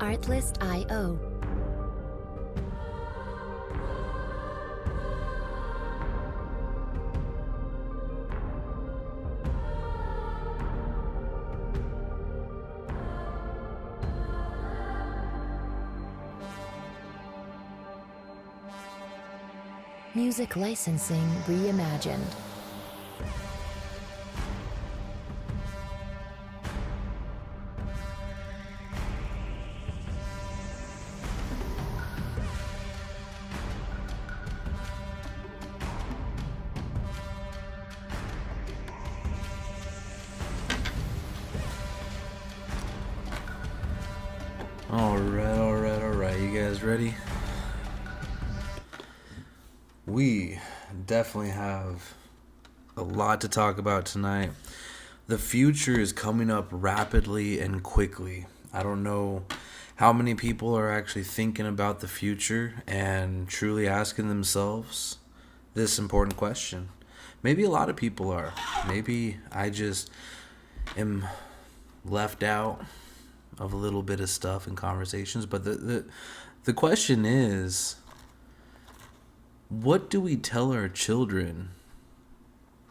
Artlist.io. Music licensing reimagined. All right. You guys ready? We definitely have a lot to talk about tonight. The future is coming up rapidly and quickly. I don't know how many people are actually thinking about the future and truly asking themselves this important question. Maybe a lot of people are. Maybe I just am left out of a little bit of stuff in conversations, but the question is, what do we tell our children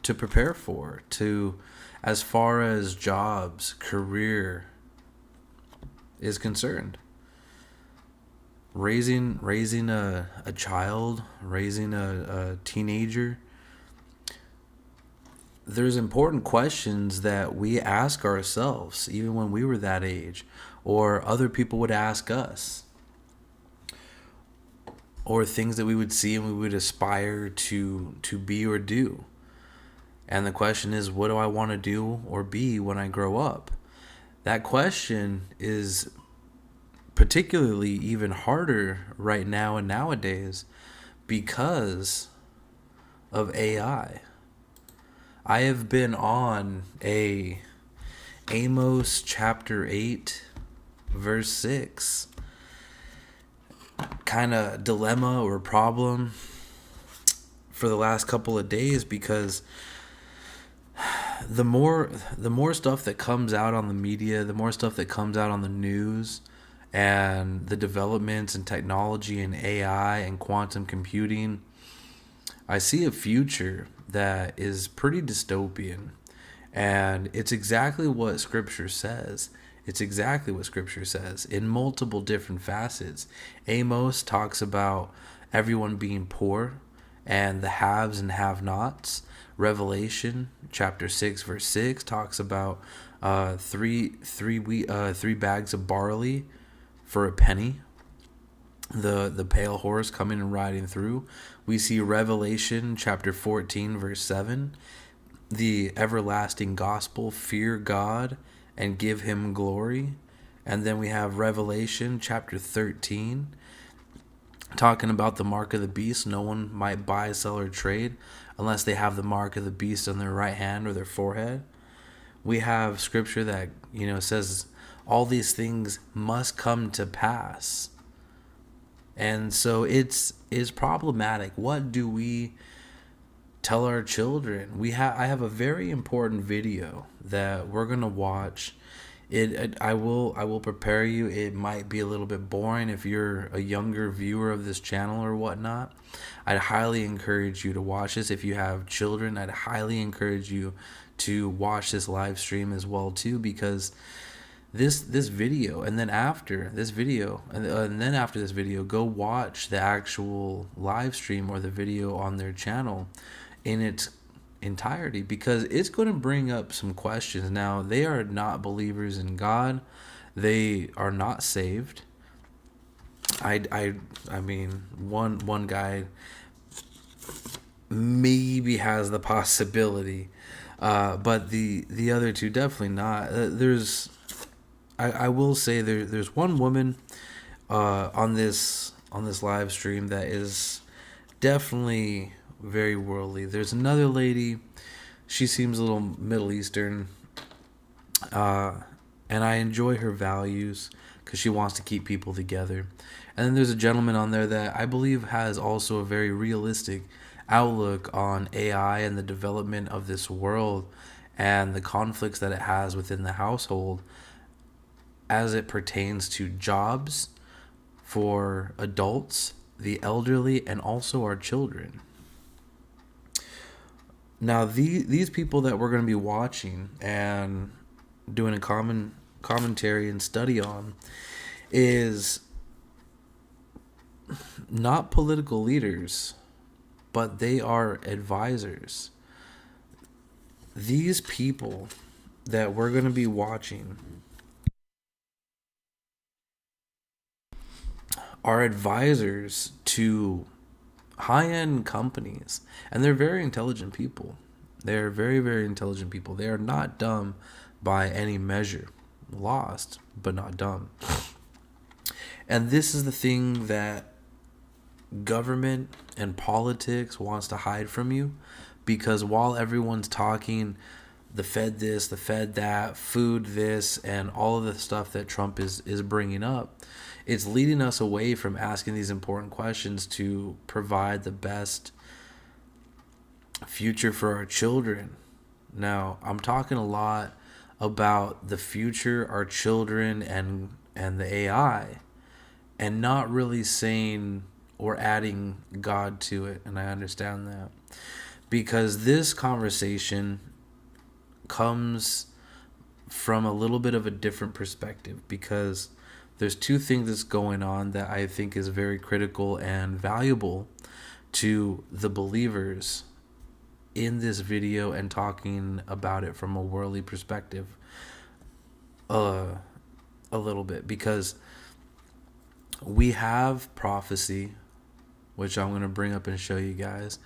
to prepare for, to as far as jobs, career is concerned? Raising a child, raising a teenager, there's important questions that we ask ourselves even when we were that age, or other people would ask us, or things that we would see and we would aspire to be or do. And the question is, what do I want to do or be when I grow up? That question is particularly even harder right now and nowadays because of AI. I have been on a Amos chapter 8 verse 6 kind of dilemma or problem for the last couple of days, because the more stuff that comes out on the media, the more stuff that comes out on the news, and the developments in technology and AI and quantum computing, I see a future that is pretty dystopian. And it's exactly what Scripture says. It's exactly what Scripture says in multiple different facets. Amos talks about everyone being poor and the haves and have-nots. Revelation chapter 6 verse 6 talks about three bags of barley for a penny. The pale horse coming and riding through. We see Revelation chapter 14 verse 7, the everlasting gospel, fear God and give him glory. And then we have Revelation chapter 13 talking about the mark of the beast. No one might buy, sell, or trade unless they have the mark of the beast on their right hand or their forehead. We have scripture that says all these things must come to pass. And so it's problematic. What do we tell our children? I have a very important video that we're gonna watch. I will prepare you. It might be a little bit boring if you're a younger viewer of this channel or whatnot. I'd highly encourage you to watch this. If you have children, I'd highly encourage you to watch this live stream as well too, because this video, and then after this video, and then after this video, go watch the actual live stream or the video on their channel in its entirety, because it's going to bring up some questions. Now, they are not believers in God. They are not saved. I mean, one guy maybe has the possibility, but the other two definitely not. I will say there's one woman on this live stream that is definitely very worldly. There's another lady, she seems a little Middle Eastern, and I enjoy her values because she wants to keep people together. And then there's a gentleman on there that I believe has also a very realistic outlook on AI and the development of this world and the conflicts that it has within the household. as it pertains to jobs for adults, the elderly, and also our children. Now, these people that we're going to be watching and doing a commentary and study on is not political leaders, but they are advisors. These people that we're going to be watching are advisors to high-end companies, and they're very intelligent people. They're very, very intelligent people. They are not dumb by any measure. Lost, but not dumb. And this is the thing that government and politics wants to hide from you, because while everyone's talking the Fed this, the Fed that, food this, and all of the stuff that Trump is bringing up, it's leading us away from asking these important questions to provide the best future for our children. Now, I'm talking a lot about the future, our children, and the AI, and not really saying or adding God to it. And I understand that, because this conversation comes from a little bit of a different perspective, because there's two things that's going on that I think is very critical and valuable to the believers in this video, and talking about it from a worldly perspective a little bit, because we have prophecy, which I'm going to bring up and show you guys,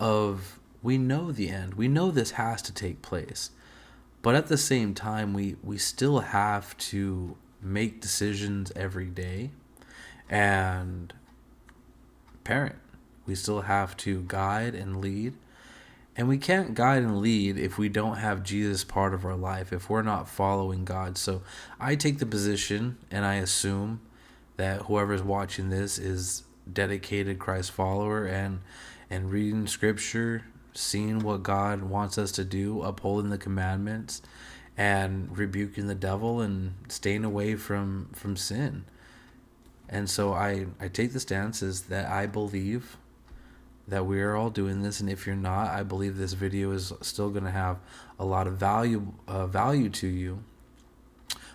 of we know the end. We know this has to take place. But at the same time, we still have to make decisions every day and parent. We still have to guide and lead. And we can't guide and lead if we don't have Jesus part of our life, if we're not following God. So I take the position, and I assume that whoever's watching this is dedicated Christ follower and reading scripture, seeing what God wants us to do, upholding the commandments, and rebuking the devil, and staying away from sin. And so I take the stances that I believe that we are all doing this, and if you're not, I believe this video is still going to have a lot of value to you,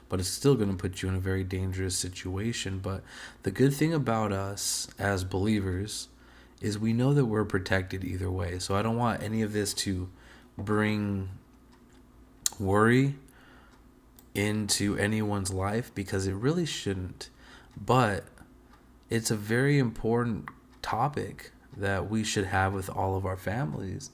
but it's still going to put you in a very dangerous situation. But the good thing about us as believers is we know that we're protected either way. So I don't want any of this to bring worry into anyone's life, because it really shouldn't. But it's a very important topic that we should have with all of our families.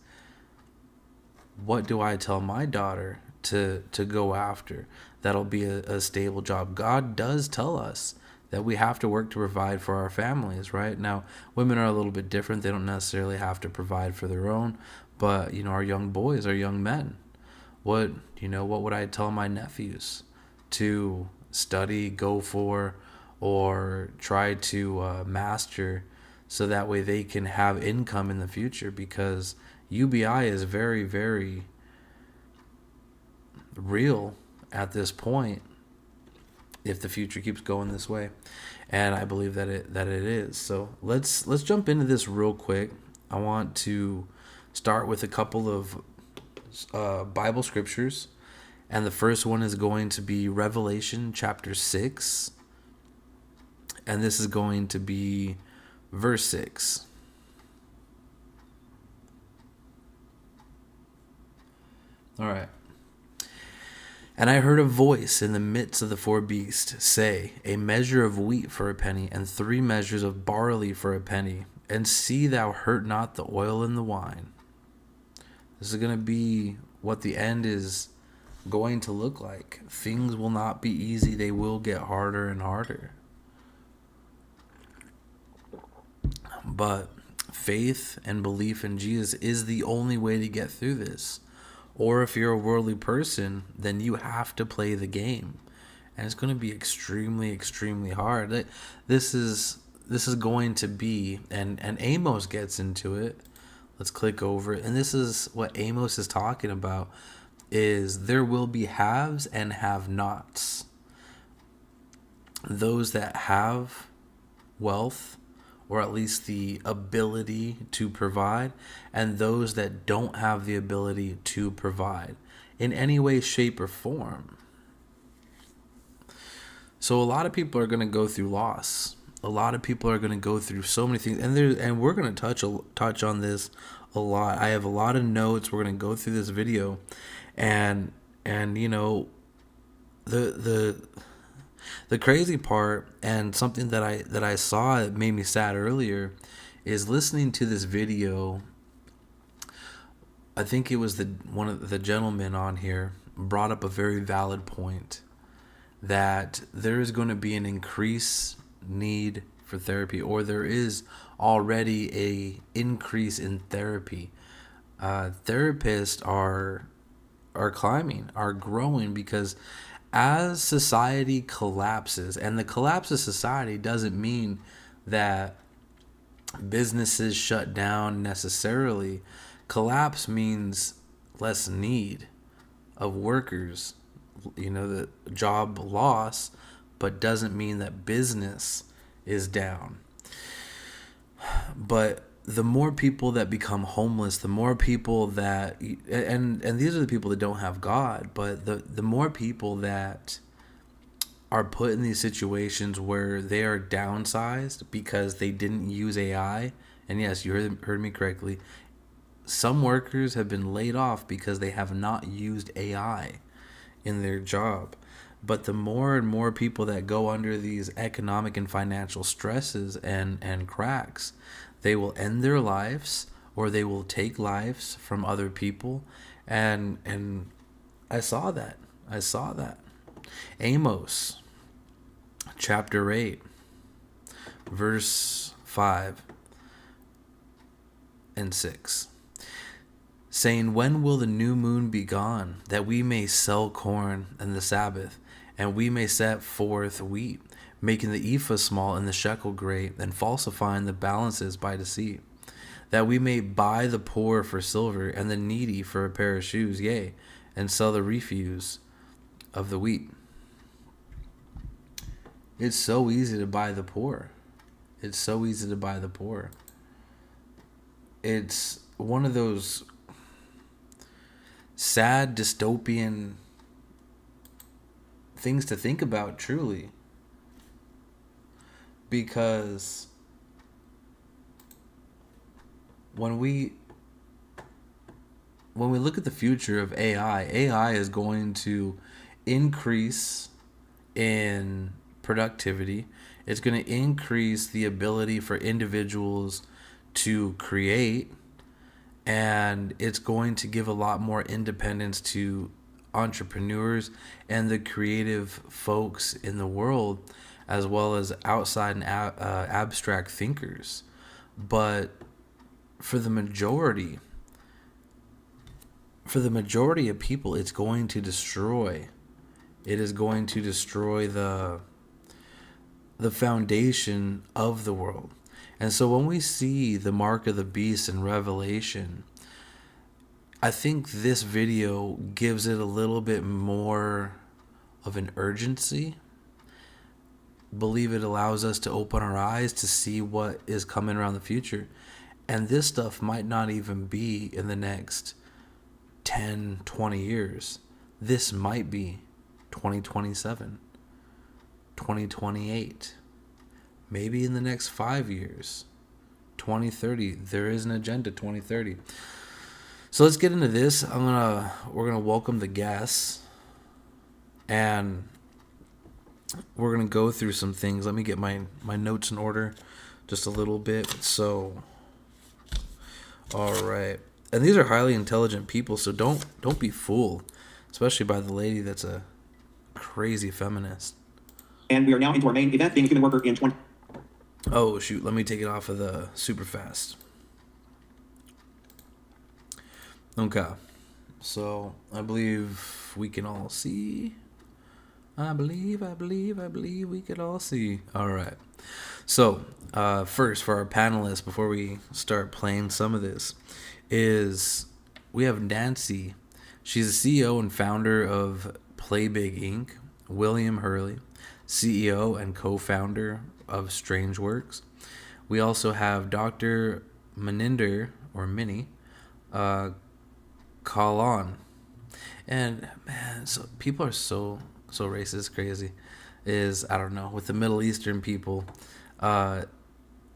What do I tell my daughter to go after that'll be a stable job? God does tell us that we have to work to provide for our families, right? Now, women are a little bit different. They don't necessarily have to provide for their own, but our young boys, our young men, what would I tell my nephews? To study, go for, or try to master, so that way they can have income in the future, because UBI is very, very real at this point if the future keeps going this way. And I believe that it is. So let's jump into this real quick. I want to start with a couple of Bible scriptures, and the first one is going to be Revelation chapter 6, and this is going to be verse 6. All right. And I heard a voice in the midst of the four beasts say, a measure of wheat for a penny, and 3 measures of barley for a penny, and see thou hurt not the oil and the wine. This is going to be what the end is going to look like. Things will not be easy. They will get harder and harder. But faith and belief in Jesus is the only way to get through this. Or if you're a worldly person, then you have to play the game. And it's going to be extremely, extremely hard. This is going to be, and Amos gets into it. Let's click over it. And this is what Amos is talking about, is there will be haves and have-nots. those that have wealth, or at least the ability to provide, and those that don't have the ability to provide in any way, shape, or form. So a lot of people are going to go through loss. A lot of people are going to go through so many things, and we're going to touch on this a lot. I have a lot of notes. We're going to go through this video, and you know, the crazy part, and something that I saw that made me sad earlier, is listening to this video. I think it was one of the gentlemen on here brought up a very valid point, that there is going to be an increased need for therapy, or there is already a increase in therapy. Therapists are climbing, are growing, because as society collapses, and the collapse of society doesn't mean that businesses shut down necessarily. Collapse means less need of workers, you know, the job loss, but doesn't mean that business is down. But the more people that become homeless, the more people that, and these are the people that don't have God, but the more people that are put in these situations where they are downsized because they didn't use AI. And yes, you heard me correctly. Some workers have been laid off because they have not used AI in their job. But the more and more people that go under these economic and financial stresses and cracks, they will end their lives, or they will take lives from other people. And I saw that. Amos chapter 8, verse 5 and 6. Saying, when will the new moon be gone, that we may sell corn and the Sabbath, and we may set forth wheat, making the ephah small and the shekel great, and falsifying the balances by deceit, that we may buy the poor for silver, and the needy for a pair of shoes, yea, and sell the refuse of the wheat. It's so easy to buy the poor. It's one of those sad dystopian things to think about, truly, because when we look at the future of AI is going to increase in productivity. It's going to increase the ability for individuals to create, and it's going to give a lot more independence to entrepreneurs and the creative folks in the world, as well as outside and abstract thinkers. But for the majority of people, it's going to destroy. It is going to destroy the foundation of the world. And so when we see the mark of the beast in Revelation, I think this video gives it a little bit more of an urgency. Believe it allows us to open our eyes to see what is coming around the future. And this stuff might not even be in the next 10, 20 years. This might be 2027, 2028. Maybe in the next 5 years, 2030. There is an agenda, 2030. So let's get into this. We're gonna welcome the guests, and we're gonna go through some things. Let me get my notes in order, just a little bit. So, all right, and these are highly intelligent people, so don't be fooled, especially by the lady that's a crazy feminist. And we are now into our main event, being a human worker in 20. Oh, shoot. Let me take it off of the super fast. Okay. So, I believe we can all see. I believe we can all see. All right. So, first, for our panelists, before we start playing some of this, is we have Nancy. She's the CEO and founder of Play Big Inc., William Hurley, CEO and co-founder of Strange Works. We also have Dr. Maninder, or Mini, Kalan. And man, so people are so racist, crazy. I don't know, with the Middle Eastern people, a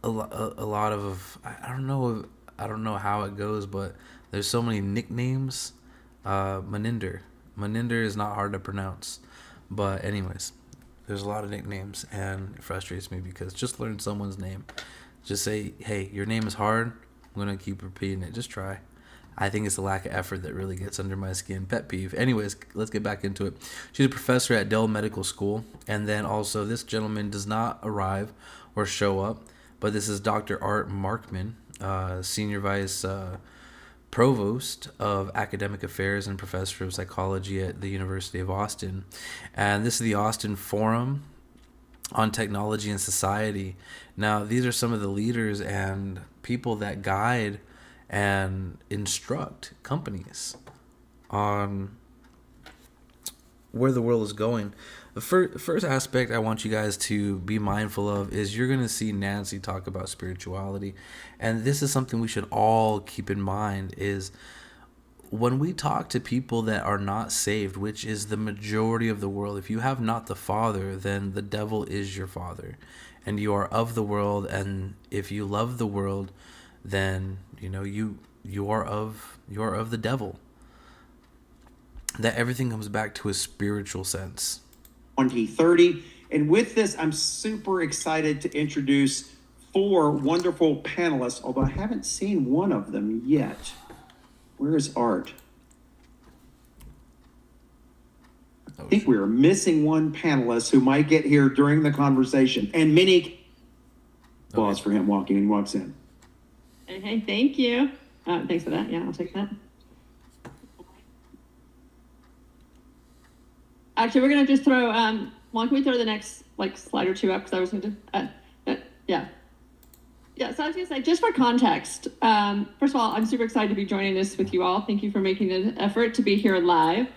lot of I don't know how it goes, but there's so many nicknames. Maninder is not hard to pronounce, but anyways, there's a lot of nicknames, and it frustrates me because just learn someone's name. Just say, hey, your name is hard. I'm gonna keep repeating it. Just try. I think it's the lack of effort that really gets under my skin. Pet peeve. Anyways, let's get back into it. She's a professor at Dell Medical School. And then also, this gentleman does not arrive or show up, but this is Dr. Art Markman, Senior Vice Provost of Academic Affairs and Professor of Psychology at the University of Austin. And this is the Austin Forum on Technology and Society. Now, these are some of the leaders and people that guide and instruct companies on where the world is going. The first aspect I want you guys to be mindful of is you're going to see Nancy talk about spirituality. And this is something we should all keep in mind is when we talk to people that are not saved, which is the majority of the world, if you have not the Father, then the devil is your father. And you are of the world, and if you love the world, then you are of the devil. That everything comes back to a spiritual sense. 2030. And with this, I'm super excited to introduce 4 wonderful panelists, although I haven't seen one of them yet. Where is Art? I think we're missing one panelist who might get here during the conversation. And Minnie, applause for him walking and walks in. Hey, thank you. Thanks for that. Yeah, I'll take that. Actually, we're gonna just throw. Can we throw the next slide or 2 up? Because I was going to. Yeah. So I was gonna say, just for context. First of all, I'm super excited to be joining this with you all. Thank you for making the effort to be here live,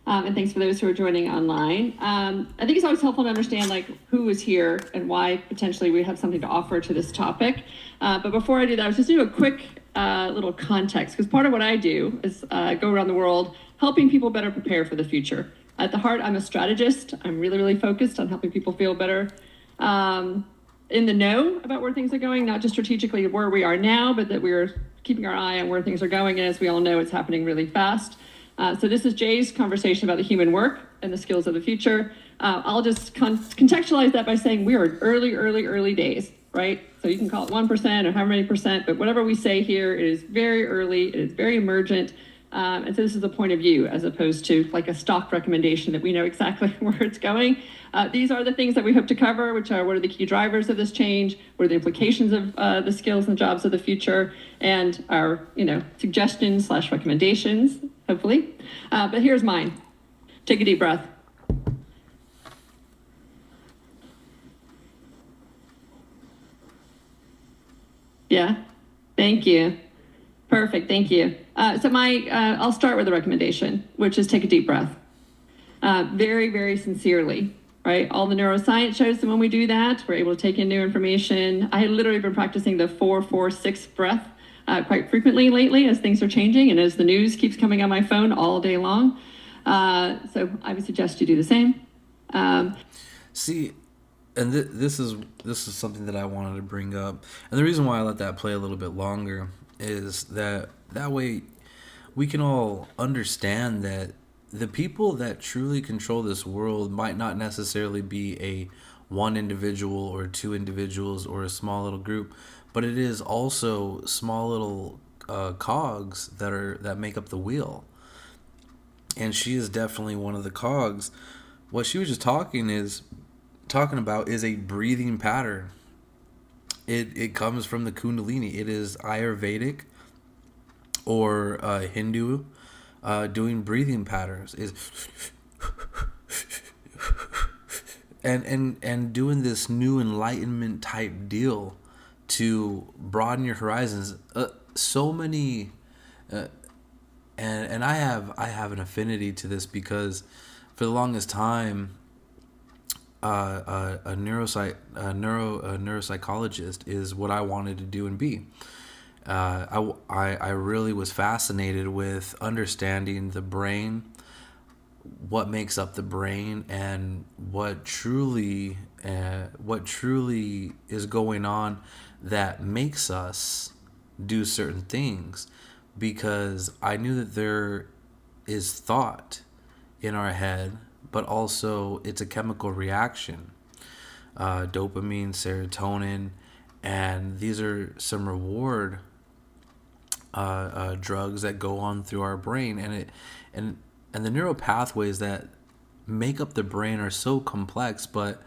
and thanks for those who are joining online. I think it's always helpful to understand who is here and why potentially we have something to offer to this topic. But before I do that, I was just do a quick little context, because part of what I do is go around the world helping people better prepare for the future. At the heart, I'm a strategist. I'm really, really focused on helping people feel better in the know about where things are going, not just strategically where we are now, but that we're keeping our eye on where things are going. And as we all know, it's happening really fast. So this is Jay's conversation about the human work and the skills of the future. I'll just contextualize that by saying we are early days, right? So you can call it 1% or however many percent, but whatever we say here, it is very early, it is very emergent. And so this is a point of view as opposed to a stock recommendation that we know exactly where it's going. These are the things that we hope to cover, which are what are the key drivers of this change, what are the implications of the skills and jobs of the future, and our suggestions / recommendations, hopefully. But here's mine. Take a deep breath. Yeah, thank you. Perfect, thank you. So I'll start with a recommendation, which is take a deep breath. Very, very sincerely, right? All the neuroscience shows that when we do that, we're able to take in new information. I have literally been practicing the 4-4-6 breath quite frequently lately as things are changing and as the news keeps coming on my phone all day long. So I would suggest you do the same. See, and this is something that I wanted to bring up. And the reason why I let that play a little bit longer is that way we can all understand that the people that truly control this world might not necessarily be a one individual or 2 individuals or a small little group, but it is also small little cogs that make up the wheel. And she is definitely one of the cogs. What she was just talking about is a breathing pattern. It comes from the Kundalini. It is Ayurvedic or Hindu doing breathing patterns is and doing this new enlightenment type deal to broaden your horizons. So many and I have an affinity to this because for the longest time a neuropsychologist is what I wanted to do and be. I really was fascinated with understanding the brain, what makes up the brain, and what truly is going on that makes us do certain things, because I knew that there is thought in our head, but also it's a chemical reaction, dopamine, serotonin, and these are some reward drugs that go on through our brain, and the neural pathways that make up the brain are so complex, but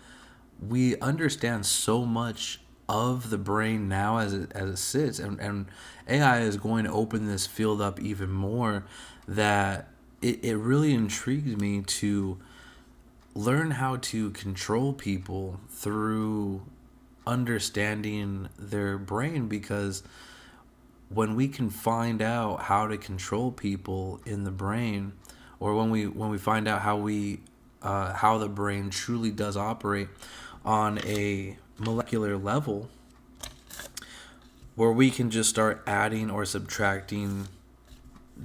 we understand so much of the brain now as it sits, and AI is going to open this field up even more, that it really intrigued me to learn how to control people through understanding their brain, because when we can find out how to control people in the brain, or when we find out how the brain truly does operate on a molecular level, where we can just start adding or subtracting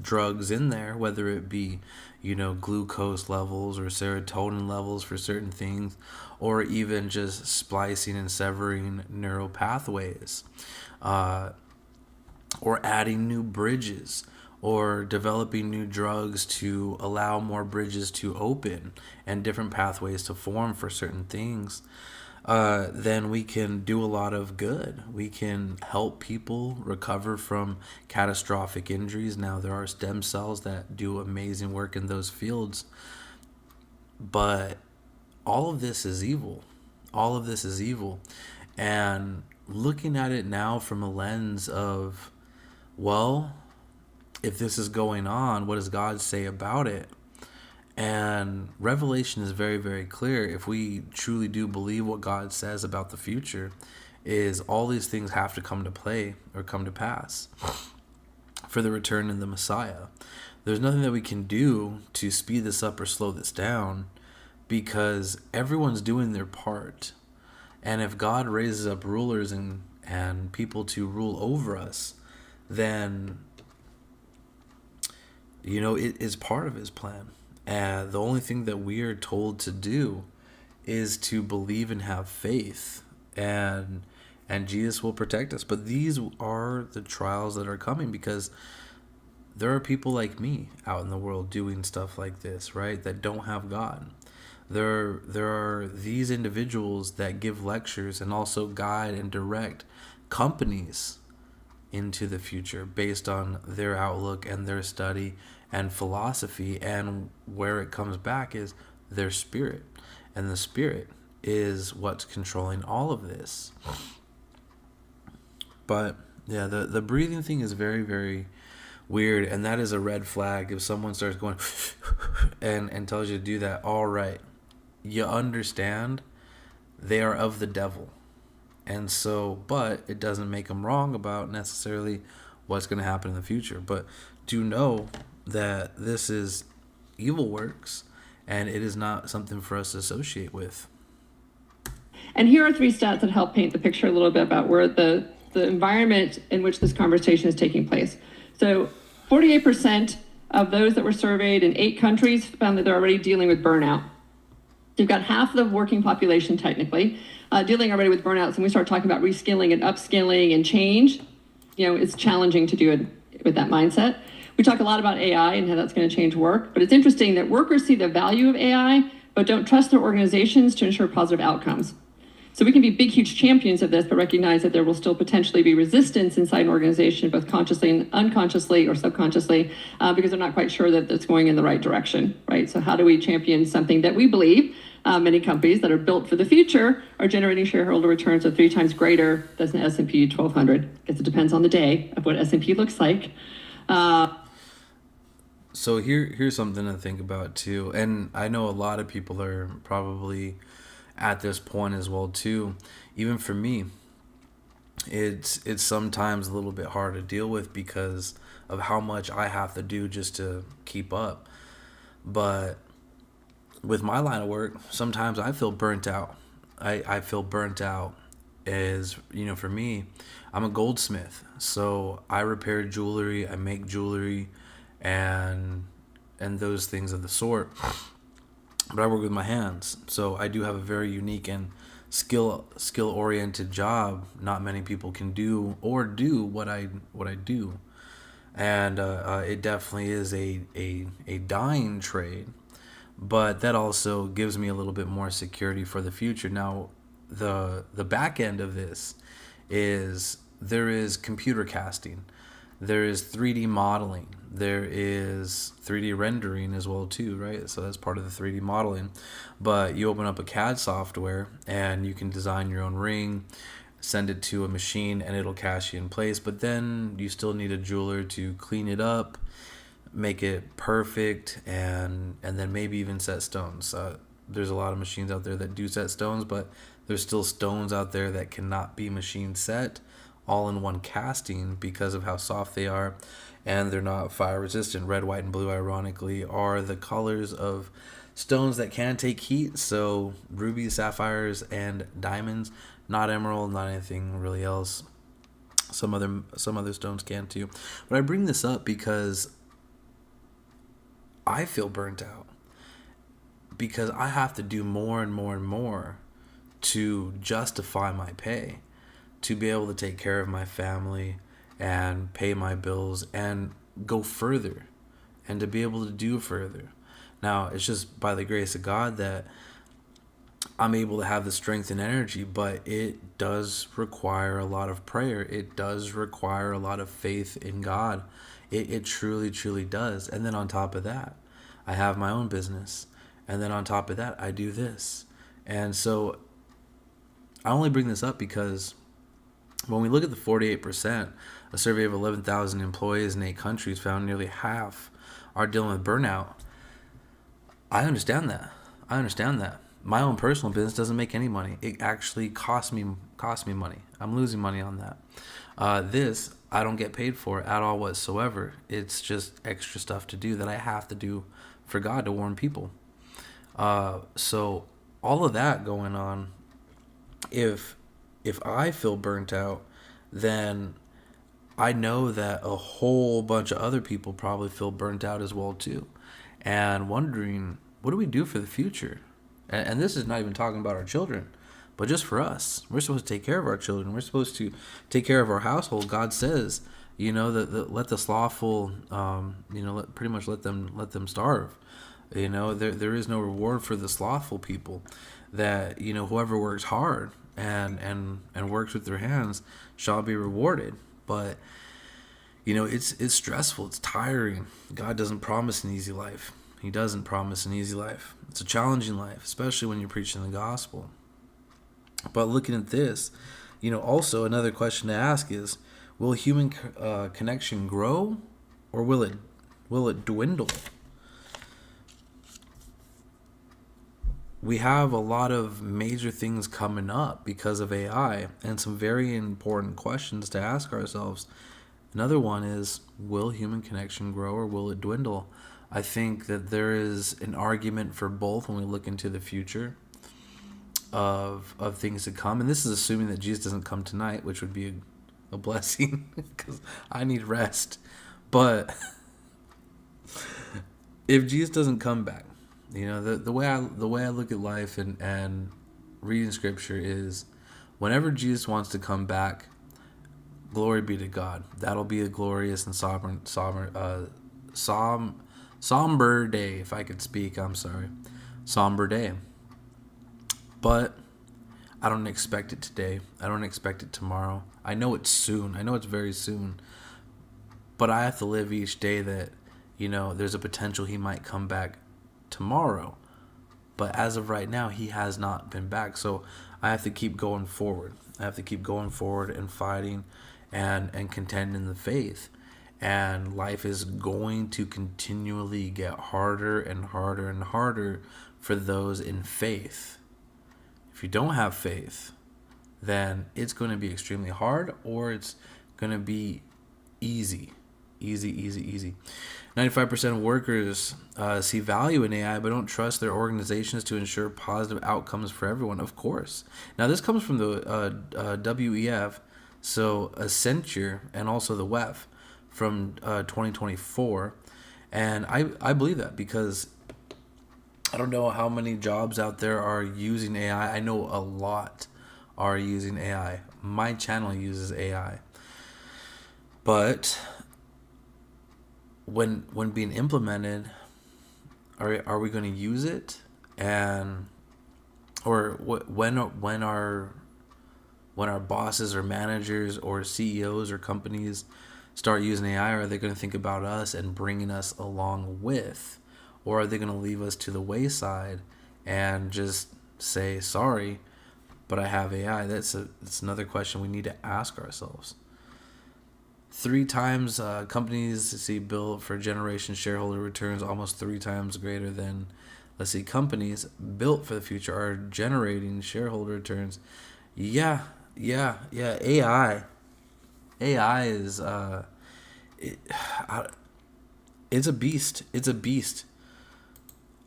drugs in there, whether it be, glucose levels or serotonin levels for certain things, or even just splicing and severing neural pathways, or adding new bridges, or developing new drugs to allow more bridges to open and different pathways to form for certain things, then we can do a lot of good. We can help people recover from catastrophic injuries. Now, there are stem cells that do amazing work in those fields, but all of this is evil. All of this is evil. And looking at it now from a lens of, well, if this is going on, what does God say about it? And Revelation is very, very clear. If we truly do believe what God says about the future, is all these things have to come to play or come to pass for the return of the Messiah. There's nothing that we can do to speed this up or slow this down, because everyone's doing their part. And if God raises up rulers and people to rule over us, then it is part of his plan. And the only thing that we are told to do is to believe and have faith, and Jesus will protect us. But these are the trials that are coming, because there are people like me out in the world doing stuff like this, right? That don't have God. There are these individuals that give lectures and also guide and direct companies into the future based on their outlook and their study and philosophy, and where it comes back is their spirit, and the spirit is what's controlling all of this. But yeah, the breathing thing is very, very weird, and that is a red flag. If someone starts going and tells you to do that, all right, you understand they are of the devil. And so, but it doesn't make them wrong about necessarily what's going to happen in the future. But do know that this is evil works, and it is not something for us to associate with. And here are 3 stats that help paint the picture a little bit about where the environment in which this conversation is taking place. So 48% of those that were surveyed in 8 countries found that they're already dealing with burnout. You've got half the working population technically dealing already with burnouts. And we start talking about reskilling and upskilling and change. It's challenging to do it with that mindset. We talk a lot about AI and how that's going to change work, but it's interesting that workers see the value of AI, but don't trust their organizations to ensure positive outcomes. So we can be big, huge champions of this, but recognize that there will still potentially be resistance inside an organization, both consciously and unconsciously or subconsciously, because they're not quite sure that it's going in the right direction, right? So how do we champion something that we believe many companies that are built for the future are generating shareholder returns of 3 times greater than the S&P 1200? I guess it depends on the day of what S&P looks like. So here's something to think about too, and I know a lot of people are probably at this point as well too. Even for me, it's sometimes a little bit hard to deal with because of how much I have to do just to keep up. But with my line of work, sometimes I feel burnt out. I feel burnt out as, for me, I'm a goldsmith. So I repair jewelry, I make jewelry, and those things of the sort. But I work with my hands. So I do have a very unique and skill oriented job. Not many people can do or do what I do. And it definitely is a dying trade, but that also gives me a little bit more security for the future. Now, the back end of this is there is computer casting, there is 3D modeling, there is 3D rendering as well too, right? So that's part of the 3D modeling. But you open up a CAD software and you can design your own ring, send it to a machine, and it'll cast you in place. But then you still need a jeweler to clean it up, make it perfect, and then maybe even set stones. There's a lot of machines out there that do set stones, but there's still stones out there that cannot be machine set all in one casting because of how soft they are, and they're not fire resistant. Red, white, and blue, ironically, are the colors of stones that can take heat. So rubies, sapphires, and diamonds, not emerald, not anything really else. Some other stones can too. But I bring this up because I feel burnt out, because I have to do more and more and more to justify my pay, to be able to take care of my family and pay my bills and go further, and to be able to do further. Now, it's just by the grace of God that I'm able to have the strength and energy, but it does require a lot of prayer. It does require a lot of faith in God. It truly, truly does. And then on top of that, I have my own business. And then on top of that, I do this. And so I only bring this up because when we look at the 48%, a survey of 11,000 employees in 8 countries found nearly half are dealing with burnout. I understand that. My own personal business doesn't make any money. It actually costs me money. I'm losing money on that. This I don't get paid for at all whatsoever. It's just extra stuff to do that I have to do for God to warn people. So all of that going on, if I feel burnt out, then I know that a whole bunch of other people probably feel burnt out as well too, and wondering, what do we do for the future? And this is not even talking about our children, but just for us. We're supposed to take care of our children. We're supposed to take care of our household. God says, let the slothful, pretty much let them starve. There is no reward for the slothful people. That whoever works hard and works with their hands shall be rewarded. But it's stressful. It's tiring. God doesn't promise an easy life. He doesn't promise an easy life. It's a challenging life, especially when you're preaching the gospel. But looking at this, also another question to ask is, will human connection grow, or will it dwindle? We have a lot of major things coming up because of AI, and some very important questions to ask ourselves. Another one is, will human connection grow or will it dwindle? I think that there is an argument for both when we look into the future of things to come. And this is assuming that Jesus doesn't come tonight, which would be a blessing because I need rest. But if Jesus doesn't come back, the way I look at life and reading scripture is, whenever Jesus wants to come back, glory be to God. That'll be a glorious and somber day, if I could speak. I'm sorry. Somber day. But I don't expect it today. I don't expect it tomorrow. I know it's soon. I know it's very soon. But I have to live each day that, there's a potential he might come back tomorrow. But as of right now, he has not been back. So I have to keep going forward. I have to keep going forward and fighting and contending the faith. And life is going to continually get harder and harder and harder for those in faith. If you don't have faith, then it's going to be extremely hard, or it's going to be easy. Easy, easy, easy. 95% of workers see value in AI, but don't trust their organizations to ensure positive outcomes for everyone. Of course. Now, this comes from the WEF, so Accenture, and also the WEF from 2024. And I believe that because I don't know how many jobs out there are using AI. I know a lot are using AI. My channel uses AI. But when being implemented, are we going to use it? And or when our bosses or managers or CEOs or companies start using AI, are they going to think about us and bringing us along with, or are they going to leave us to the wayside and just say sorry, but I have AI? That's another question we need to ask ourselves. 3 times companies see built for generation shareholder returns almost 3 times greater than, let's see, companies built for the future are generating shareholder returns. Yeah. AI is it's a beast. It's a beast.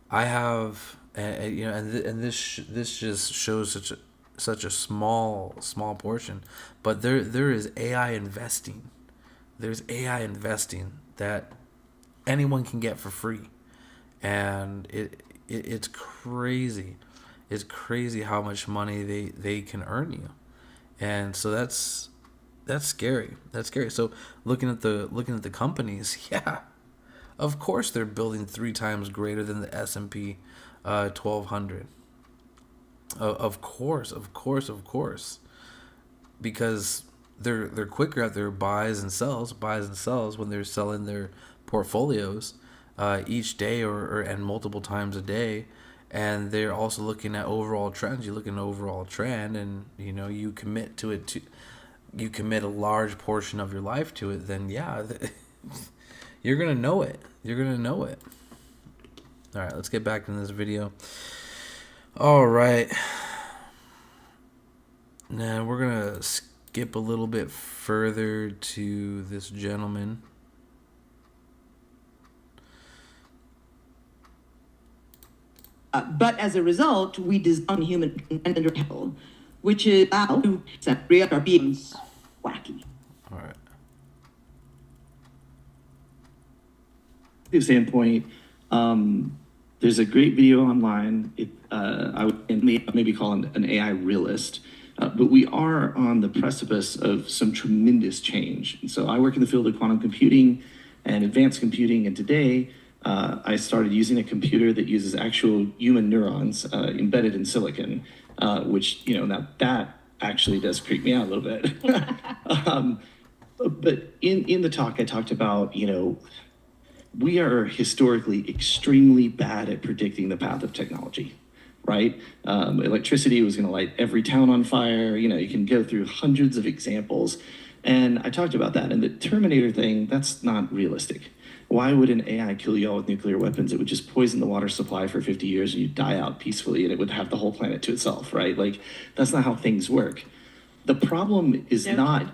I have, and this just shows such a small portion, but there is AI investing. There's AI investing that anyone can get for free, and it's crazy. It's crazy how much money they can earn you, and so that's scary. That's scary. So looking at the companies, yeah, of course they're building 3 times greater than the S&P 1200. Of course, because they're quicker at their buys and sells when they're selling their portfolios each day and multiple times a day, and they're also looking at overall trends. You look at an overall trend, and you commit to it. You commit a large portion of your life to it, then yeah, you're gonna know it. All right, let's get back into this video. All right, now we're gonna skip a little bit further to this gentleman. But as a result, we design human control, which is how to separate our beings. Wacky. All right. Standpoint, there's a great video online. I would maybe call it an AI realist, but we are on the precipice of some tremendous change. And so I work in the field of quantum computing and advanced computing, and today I started using a computer that uses actual human neurons embedded in silicon, which now that actually does creep me out a little bit. But in the talk, I talked about we are historically extremely bad at predicting the path of technology, right? Electricity was going to light every town on fire. You can go through hundreds of examples. And I talked about that. And the Terminator thing, that's not realistic. Why would an AI kill you all with nuclear weapons? It would just poison the water supply for 50 years and you'd die out peacefully, and it would have the whole planet to itself, right? That's not how things work. The problem is not,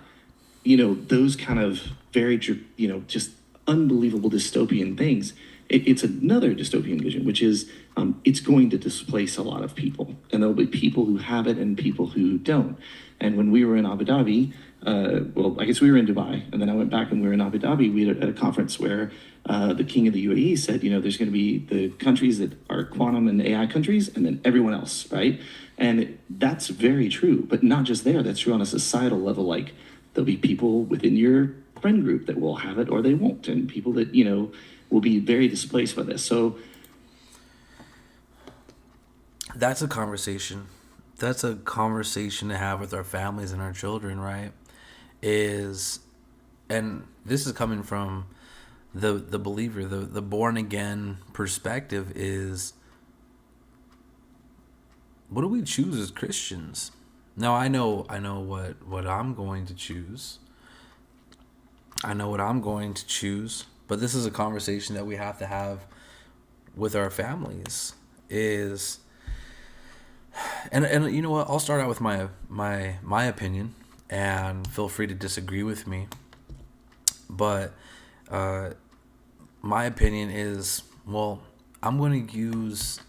those kind of very, just unbelievable dystopian things. It's another dystopian vision, which is it's going to displace a lot of people, and there'll be people who have it and people who don't. And when we were in Abu Dhabi, I guess we were in Dubai, and then I went back and we were in Abu Dhabi. We had a conference where the king of the UAE said, there's going to be the countries that are quantum and AI countries, and then everyone else, right? And that's very true, but not just there. That's true on a societal level. There'll be people within your friend group that will have it or they won't, and people that will be very displaced by this. So that's a conversation to have with our families and our children, right? And this is coming from the believer, the born again perspective, is what do we choose as Christians? Now I know what I'm going to choose. I know what I'm going to choose, but this is a conversation that we have to have with our families. And you know what? I'll start out with my opinion, and feel free to disagree with me. But My opinion is, well, I'm going to use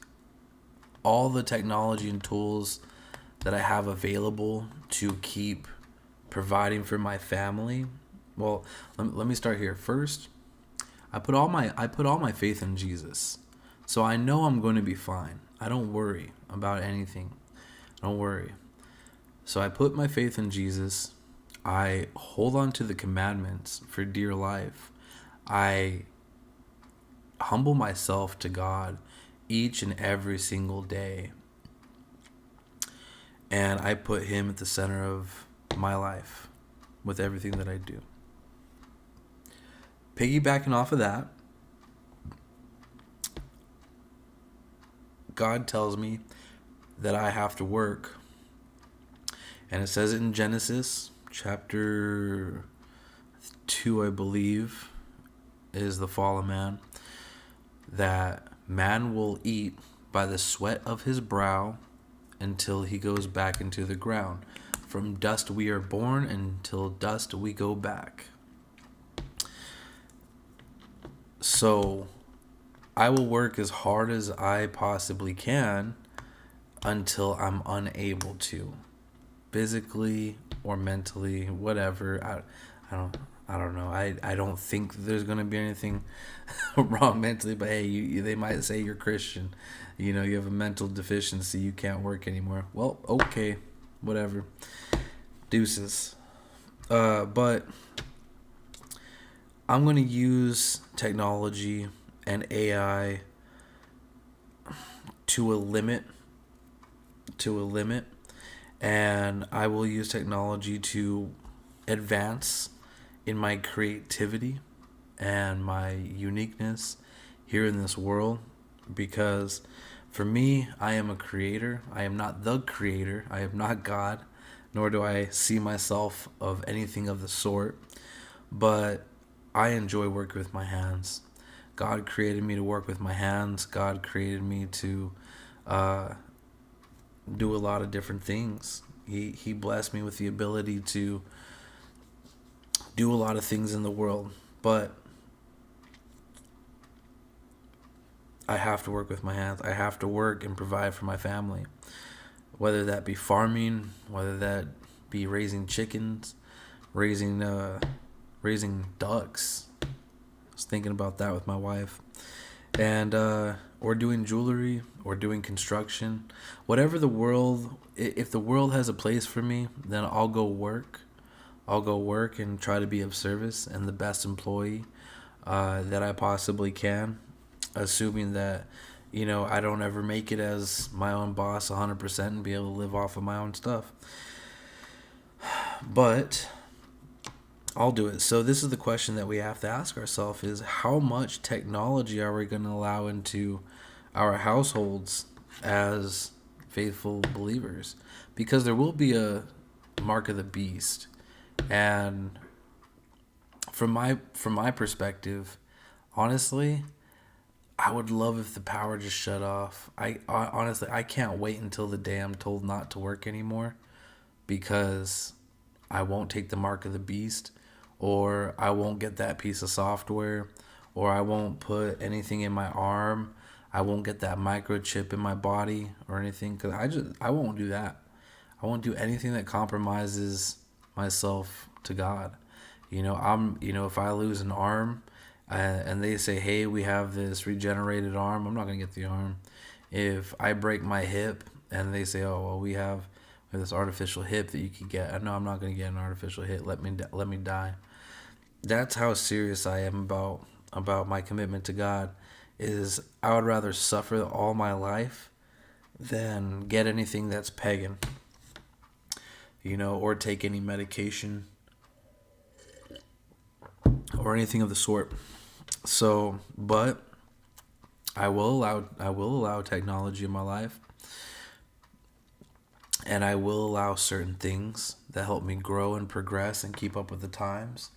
all the technology and tools that I have available to keep providing for my family. Well, let me start here. First, I put all my faith in Jesus. So I know I'm going to be fine. I don't worry about anything. Don't worry. So I put my faith in Jesus. I hold on to the commandments for dear life. I humble myself to God each and every single day. And I put him at the center of my life with everything that I do. Piggybacking off of that, God tells me that I have to work. And it says it in Genesis chapter 2, I believe, is the fall of man, that man will eat by the sweat of his brow until he goes back into the ground. From dust we are born, until dust we go back. So I will work as hard as I possibly can until I'm unable to, physically or mentally, whatever. I don't know. I don't think there's gonna be anything wrong mentally, but hey, they might say you're Christian, you know, you have a mental deficiency, you can't work anymore. Well, okay, whatever. Deuces. But I'm gonna use technology and AI to a limit, and I will use technology to advance in my creativity and my uniqueness here in this world, because for me, I am a creator. I am not the creator. I am not God, nor do I see myself of anything of the sort, but I enjoy working with my hands. God created me to work with my hands. God created me to do a lot of different things. He blessed me with the ability to do a lot of things in the world, but I have to work with my hands. I have to work and provide for my family, whether that be farming, whether that be raising chickens, raising ducks. I was thinking about that with my wife, and or doing jewelry, or doing construction, whatever the world. If the world has a place for me, then I'll go work. I'll go work and try to be of service and the best employee that I possibly can, assuming that, you know, I don't ever make it as my own boss 100% and be able to live off of my own stuff. But I'll do it. So this is the question that we have to ask ourselves, is how much technology are we going to allow into our households as faithful believers? Because there will be a mark of the beast. And from my perspective, honestly, I would love if the power just shut off. Honestly, I can't wait until the day I'm told not to work anymore, because I won't take the mark of the beast, or I won't get that piece of software, or I won't put anything in my arm. I won't get that microchip in my body or anything, because I won't do that. I won't do anything that compromises myself to God. You know, if I lose an arm and they say, hey, we have this regenerated arm, I'm not going to get the arm. If I break my hip and they say, oh, well, we have this artificial hip that you could get, no, I'm not going to get an artificial hip. Let me die. That's how serious I am about my commitment to God. Is I would rather suffer all my life than get anything that's pagan, you know, or take any medication or anything of the sort. So, but I will allow technology in my life, and I will allow certain things that help me grow and progress and keep up with the times,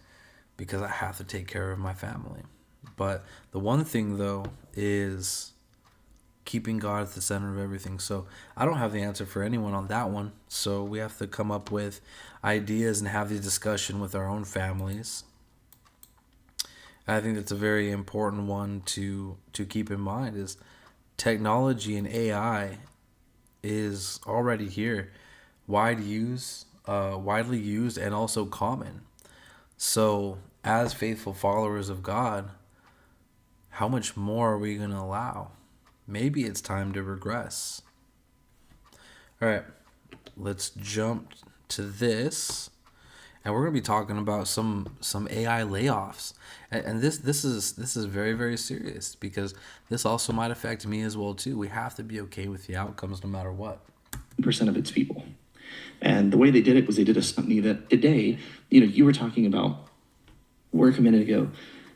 because I have to take care of my family. But the one thing, though, is keeping God at the center of everything. So I don't have the answer for anyone on that one. So we have to come up with ideas and have the discussion with our own families I think that's a very important one to keep in mind is technology and AI is already here, widely used and also common. So, as faithful followers of God, how much more are we going to allow? Maybe it's time to regress. All right, let's jump to this, and we're going to be talking about some AI layoffs, and this is very, very serious because this also might affect me as well too. We have to be okay with the outcomes no matter what. Percent of its people. And the way they did it was they did a company that today, you know, you were talking about work a minute ago.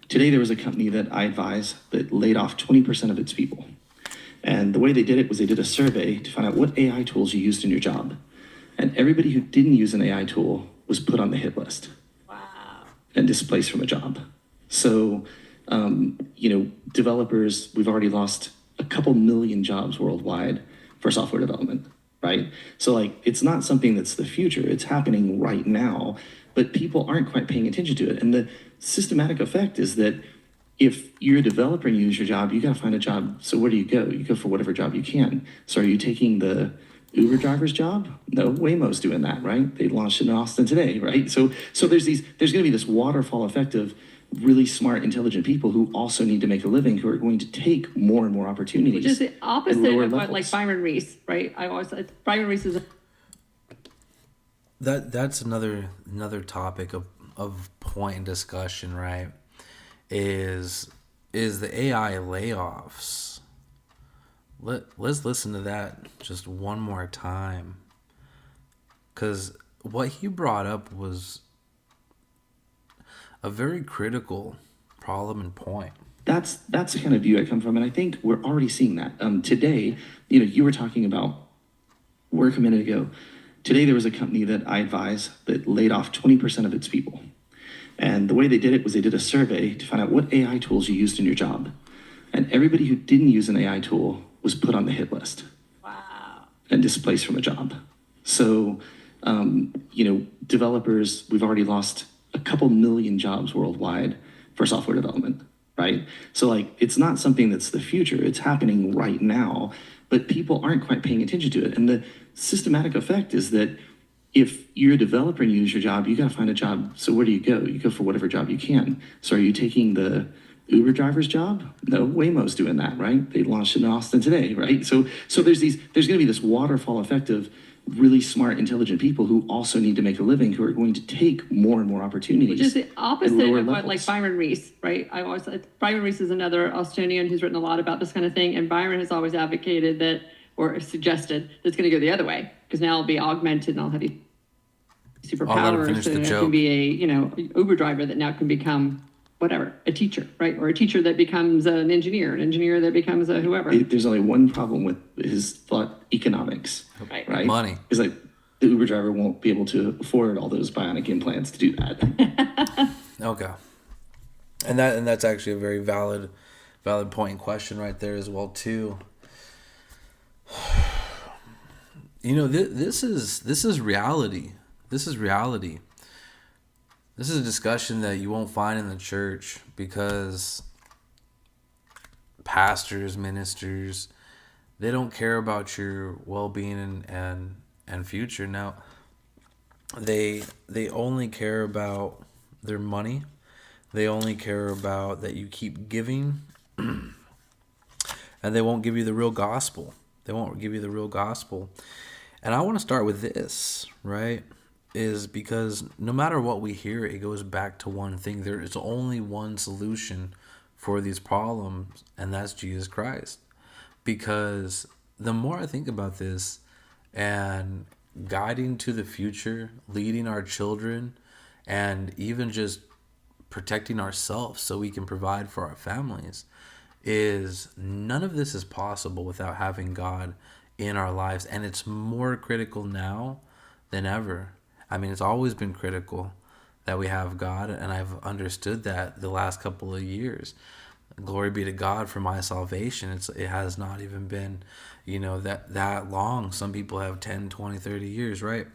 Today there was a company that I advise that laid off 20% of its people. And the way they did it was they did a survey to find out what AI tools you used in your job. And everybody who didn't use an AI tool was put on the hit list. Wow. And displaced from a job. So, you know, developers, we've already lost a couple million jobs worldwide for software development, right? So like, it's not something that's the future, it's happening right now, but people aren't quite paying attention to it. And the systematic effect is that if you're a developer and you lose your job, you got to find a job. So where do you go? You go for whatever job you can. So are you taking the Uber driver's job? No, Waymo's doing that, right? They launched it in Austin today, right? So there's going to be this waterfall effect of really smart, intelligent people who also need to make a living, who are going to take more and more opportunities. Which is the opposite at lower of what, like levels. Byron Reese, right? Byron Reese is That's another topic of point and discussion, right? Is the AI layoffs. Let's listen to that just one more time, because what he brought up was a very critical problem and point. That's the kind of view I come from, and I think we're already seeing that. Today, you know, you were talking about work a minute ago. Today there was a company that I advise that laid off 20% of its people. And the way they did it was they did a survey to find out what AI tools you used in your job. And everybody who didn't use an AI tool was put on the hit list. Wow. And displaced from a job. So, you know, developers, we've already lost a couple million jobs worldwide for software development, right? So like, it's not something that's the future, it's happening right now, but people aren't quite paying attention to it. And the systematic effect is that if you're a developer and you lose your job, you got to find a job. So where do you go? You go for whatever job you can. So are you taking the Uber driver's job? No, Waymo's doing that, right? They launched it in Austin today, right? So there's going to be this waterfall effect of really smart, intelligent people who also need to make a living, who are going to take more and more opportunities. Which is the opposite at lower of what, levels. like Byron Reese, right? Byron Reese is another Austinian who's written a lot about this kind of thing, and Byron has always advocated that, or suggested, that it's going to go the other way, because now it'll be augmented, and I'll have you I'll let her finish superpowers, the and it joke. can be a, you know, Uber driver that now can become whatever, a teacher, right? Or a teacher that becomes an engineer that becomes a whoever. There's only one problem with his thought: economics. Right. Money. It's like the Uber driver won't be able to afford all those bionic implants to do that. Okay. And that's actually a very valid point and question right there as well too. You know, this is reality. This is reality. This is a discussion that you won't find in the church because pastors, ministers, they don't care about your well-being and future. Now, they only care about their money. They only care about that you keep giving, and they won't give you the real gospel. They won't give you the real gospel. And I want to start with this, right? Is because no matter what we hear, it goes back to one thing. There is only one solution for these problems, and that's Jesus Christ. Because the more I think about this and guiding to the future, leading our children, and even just protecting ourselves so we can provide for our families, is none of this is possible without having God in our lives. And it's more critical now than ever. I mean, it's always been critical that we have God, and I've understood that the last couple of years. Glory be to God for my salvation. It has not even been, you know, that long. Some people have 10, 20, 30 years, right?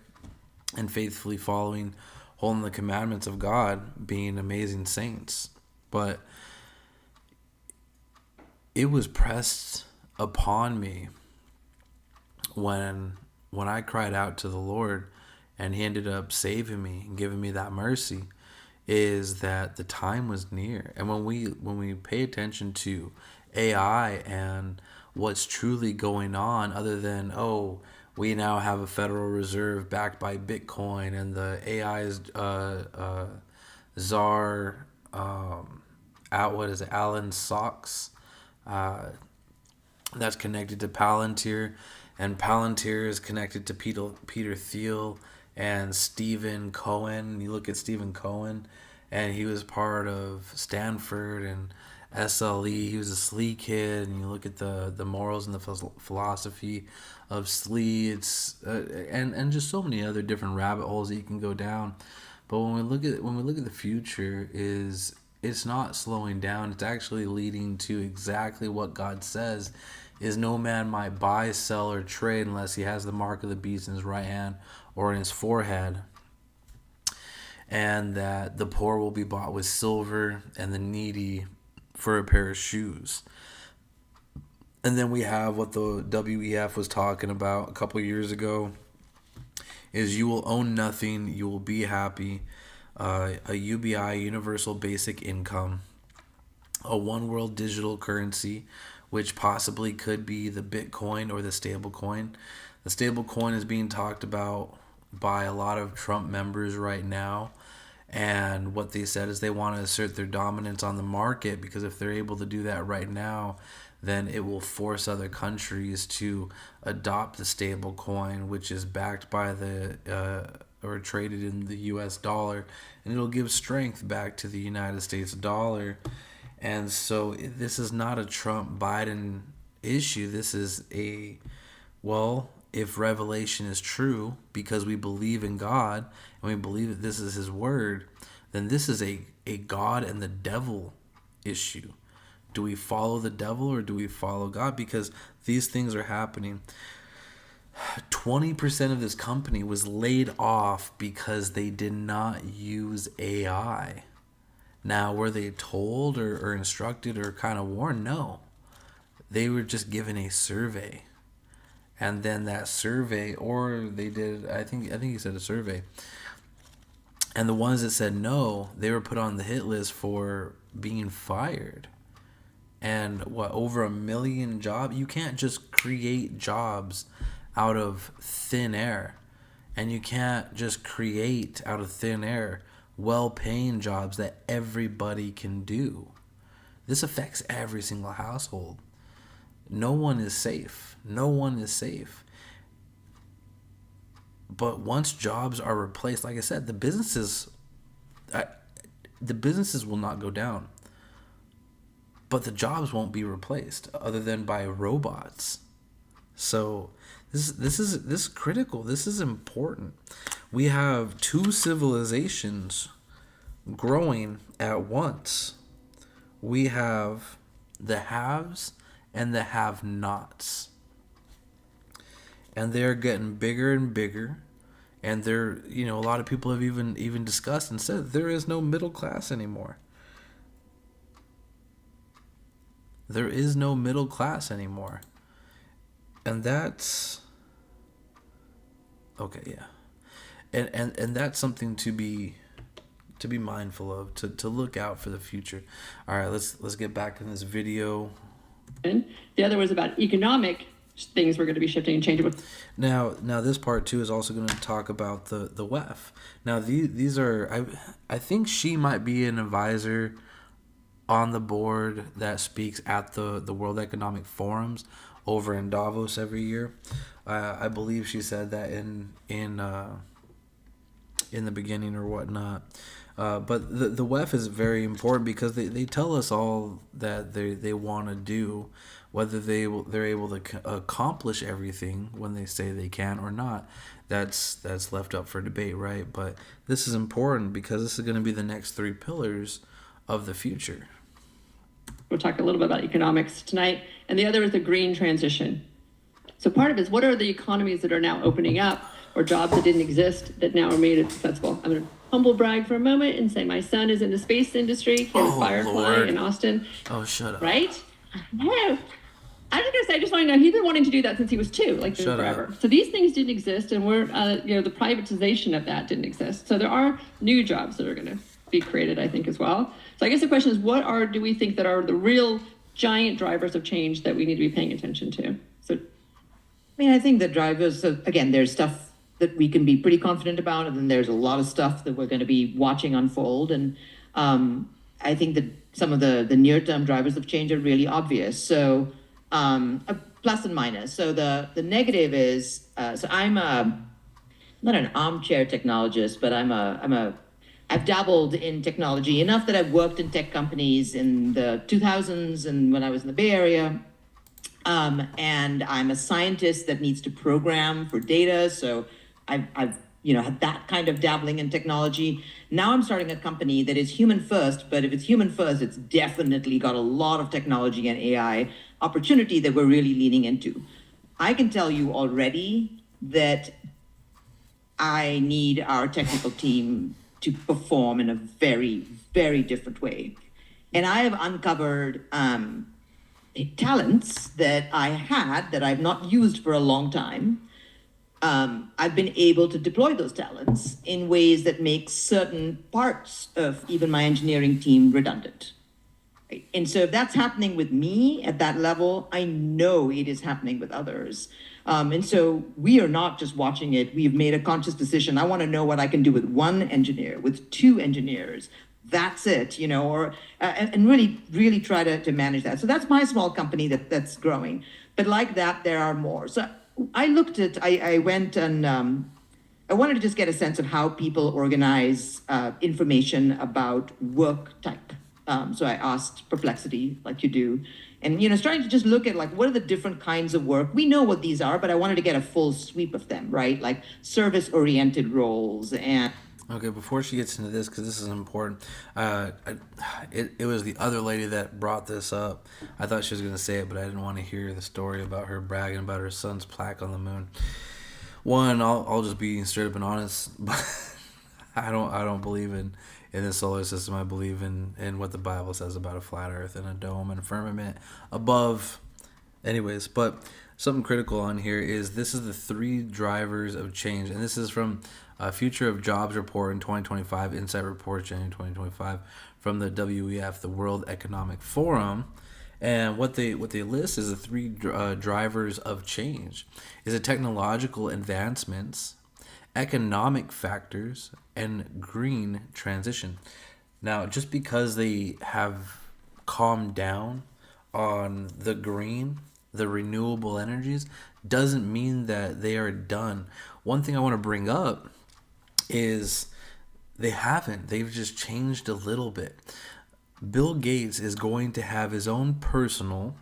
And faithfully following, holding the commandments of God, being amazing saints. but it was pressed upon me when I cried out to the Lord, and he ended up saving me and giving me that mercy, is that the time was near. And when we pay attention to AI and what's truly going on, other than, oh, we now have a Federal Reserve backed by Bitcoin, and the AI's czar, Alan Sachs, that's connected to Palantir, and Palantir is connected to Peter Thiel and Stephen Cohen. You look at Stephen Cohen, and he was part of Stanford and SLE. He was a SLE kid, and you look at the morals and the philosophy of SLE. It's and just so many other different rabbit holes that you can go down. But when we look at the future, it's not slowing down. It's actually leading to exactly what God says is no man might buy, sell, or trade unless he has the mark of the beast in his right hand or in his forehead. And that the poor will be bought with silver and the needy for a pair of shoes. And then we have what the WEF was talking about a couple years ago, is you will own nothing, you will be happy, a UBI, Universal Basic Income, a one world digital currency, which possibly could be the Bitcoin or the stable coin. The stable coin is being talked about by a lot of Trump members right now. And what they said is they want to assert their dominance on the market, because if they're able to do that right now, then it will force other countries to adopt the stable coin, which is backed by or traded in the US dollar, and it'll give strength back to the United States dollar. And so this is not a Trump-Biden issue. This is if Revelation is true, because we believe in God and we believe that this is his word, then this is a God and the devil issue. Do we follow the devil or do we follow God? Because these things are happening. 20% of this company was laid off because they did not use AI. Now, were they told or instructed or kind of warned? No. They were just given a survey. And then that survey, or they did, I think he said a survey. And the ones that said no, they were put on the hit list for being fired. And over 1 million jobs? You can't just create jobs out of thin air. And you can't just create out of thin air well-paying jobs that everybody can do. This affects every single household. No one is safe. No one is safe. But once jobs are replaced, like I said, the businesses will not go down. But the jobs won't be replaced other than by robots. So this is critical. This is important. We have two civilizations growing at once. We have the haves and the have-nots. And they're getting bigger and bigger. And they're, a lot of people have even discussed and said there is no middle class anymore. There is no middle class anymore. And that's okay, yeah. And that's something to be mindful of, to look out for the future. All right, let's get back in this video. And the other was about economic things we're going to be shifting and changing. Now this part too is also going to talk about the WEF. Now these are, I think she might be an advisor on the board that speaks at the World Economic Forums over in Davos every year. I believe she said that in the beginning or whatnot. But the WEF is very important because they tell us all that they want to do. Whether they're able to accomplish everything when they say they can or not, that's left up for debate, right? But this is important because this is going to be the next 3 pillars of the future. We'll talk a little bit about economics tonight. And the other is the green transition. So part of it is, what are the economies that are now opening up, or jobs that didn't exist that now are made accessible? I'm going to humble brag for a moment and say my son is in the space industry. He was Firefly Lord. in Austin. Oh, shut up. Right? No. I was just gonna say, I just want to know, he's been wanting to do that since he was 2, like Shut forever. up. So these things didn't exist, and we're, the privatization of that didn't exist. So there are new jobs that are going to be created, I think, as well. So I guess the question is, do we think that are the real giant drivers of change that we need to be paying attention to? So, I mean, I think the drivers, so again, there's stuff that we can be pretty confident about, and then there's a lot of stuff that we're going to be watching unfold. And I think that some of the near-term drivers of change are really obvious. So a plus and minus. So the negative is, so I'm not an armchair technologist, but I've dabbled in technology enough that I've worked in tech companies in the 2000s and when I was in the Bay Area. And I'm a scientist that needs to program for data. So I've had that kind of dabbling in technology. Now I'm starting a company that is human first, but if it's human first, it's definitely got a lot of technology and AI opportunity that we're really leaning into. I can tell you already that I need our technical team to perform in a very, very different way. And I have uncovered talents that I had that I've not used for a long time. I've been able to deploy those talents in ways that make certain parts of even my engineering team redundant. Right? And so if that's happening with me at that level, I know it is happening with others. And so we are not just watching it. We've made a conscious decision. I want to know what I can do with one engineer, with 2 engineers. That's it, and really, really try to manage that. So that's my small company that's growing. But like that, there are more. So I went and I wanted to just get a sense of how people organize information about work type. So I asked Perplexity, like you do, and trying to just look at like what are the different kinds of work. We know what these are, but I wanted to get a full sweep of them, right? Like service-oriented roles and. Okay, before she gets into this, because this is important, it was the other lady that brought this up. I thought she was going to say it, but I didn't want to hear the story about her bragging about her son's plaque on the moon. One, I'll just be straight up and honest, but I don't believe in the solar system. I believe in what the Bible says about a flat Earth and a dome and a firmament above. Anyways, but something critical on here is this is the 3 drivers of change, and this is from Future of Jobs Report in 2025, Insight Report, January 2025, from the WEF, the World Economic Forum. And what they list is the 3 drivers of change. Is it technological advancements, economic factors, and green transition. Now, just because they have calmed down on the green, the renewable energies, doesn't mean that they are done. One thing I want to bring up is they haven't. They've just changed a little bit. Bill Gates is going to have his own personal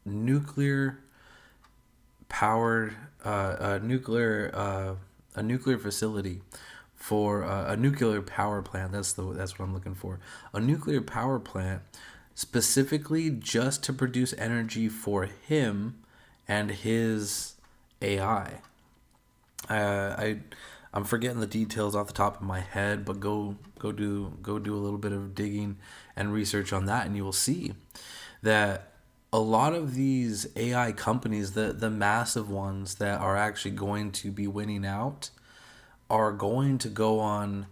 nuclear powered a nuclear facility for a nuclear power plant. That's what I'm looking for. A nuclear power plant specifically just to produce energy for him and his AI. I'm forgetting the details off the top of my head, but go do a little bit of digging and research on that, and you will see that a lot of these AI companies, the massive ones that are actually going to be winning out, are going to go on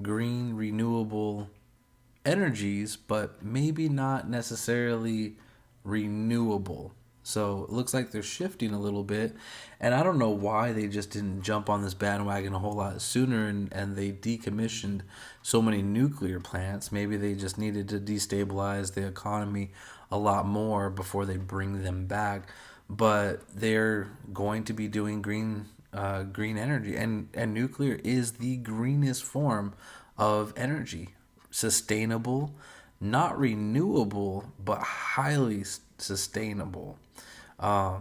green renewable energies, but maybe not necessarily renewable. So it looks like they're shifting a little bit, and I don't know why they just didn't jump on this bandwagon a whole lot sooner, and they decommissioned so many nuclear plants. Maybe they just needed to destabilize the economy a lot more before they bring them back. But they're going to be doing green energy, and nuclear is the greenest form of energy. Sustainable, not renewable, but highly sustainable.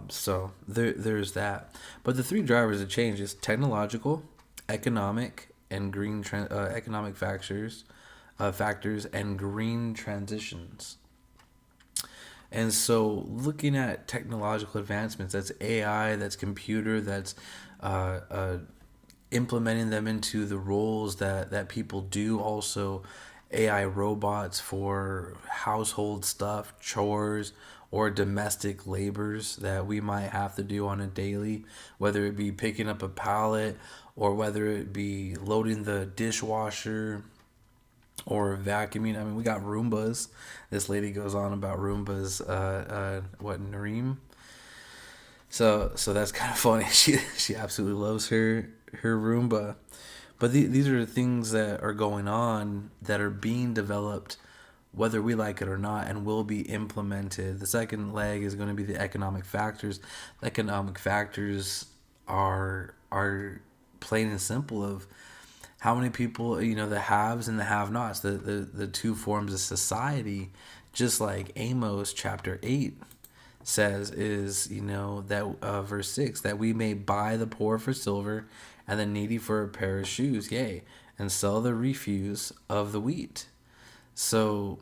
So there's that. But the 3 drivers of change is technological, economic, and green economic factors and green transitions. And so looking at technological advancements, that's AI, that's computer, that's implementing them into the roles that people do. Also, AI robots for household stuff, chores, or domestic labors that we might have to do on a daily, whether it be picking up a pallet or whether it be loading the dishwasher or vacuuming. I mean, we got Roombas. This lady goes on about Roombas, Nareem. So that's kind of funny. She absolutely loves her Roomba. But these are things that are going on that are being developed, whether we like it or not, and will be implemented. The second leg is going to be the economic factors. The economic factors are plain and simple of how many people, the haves and the have-nots, the two forms of society, just like Amos chapter 8 says, is, that verse 6, that we may buy the poor for silver and the needy for a pair of shoes, yea, and sell the refuse of the wheat. So,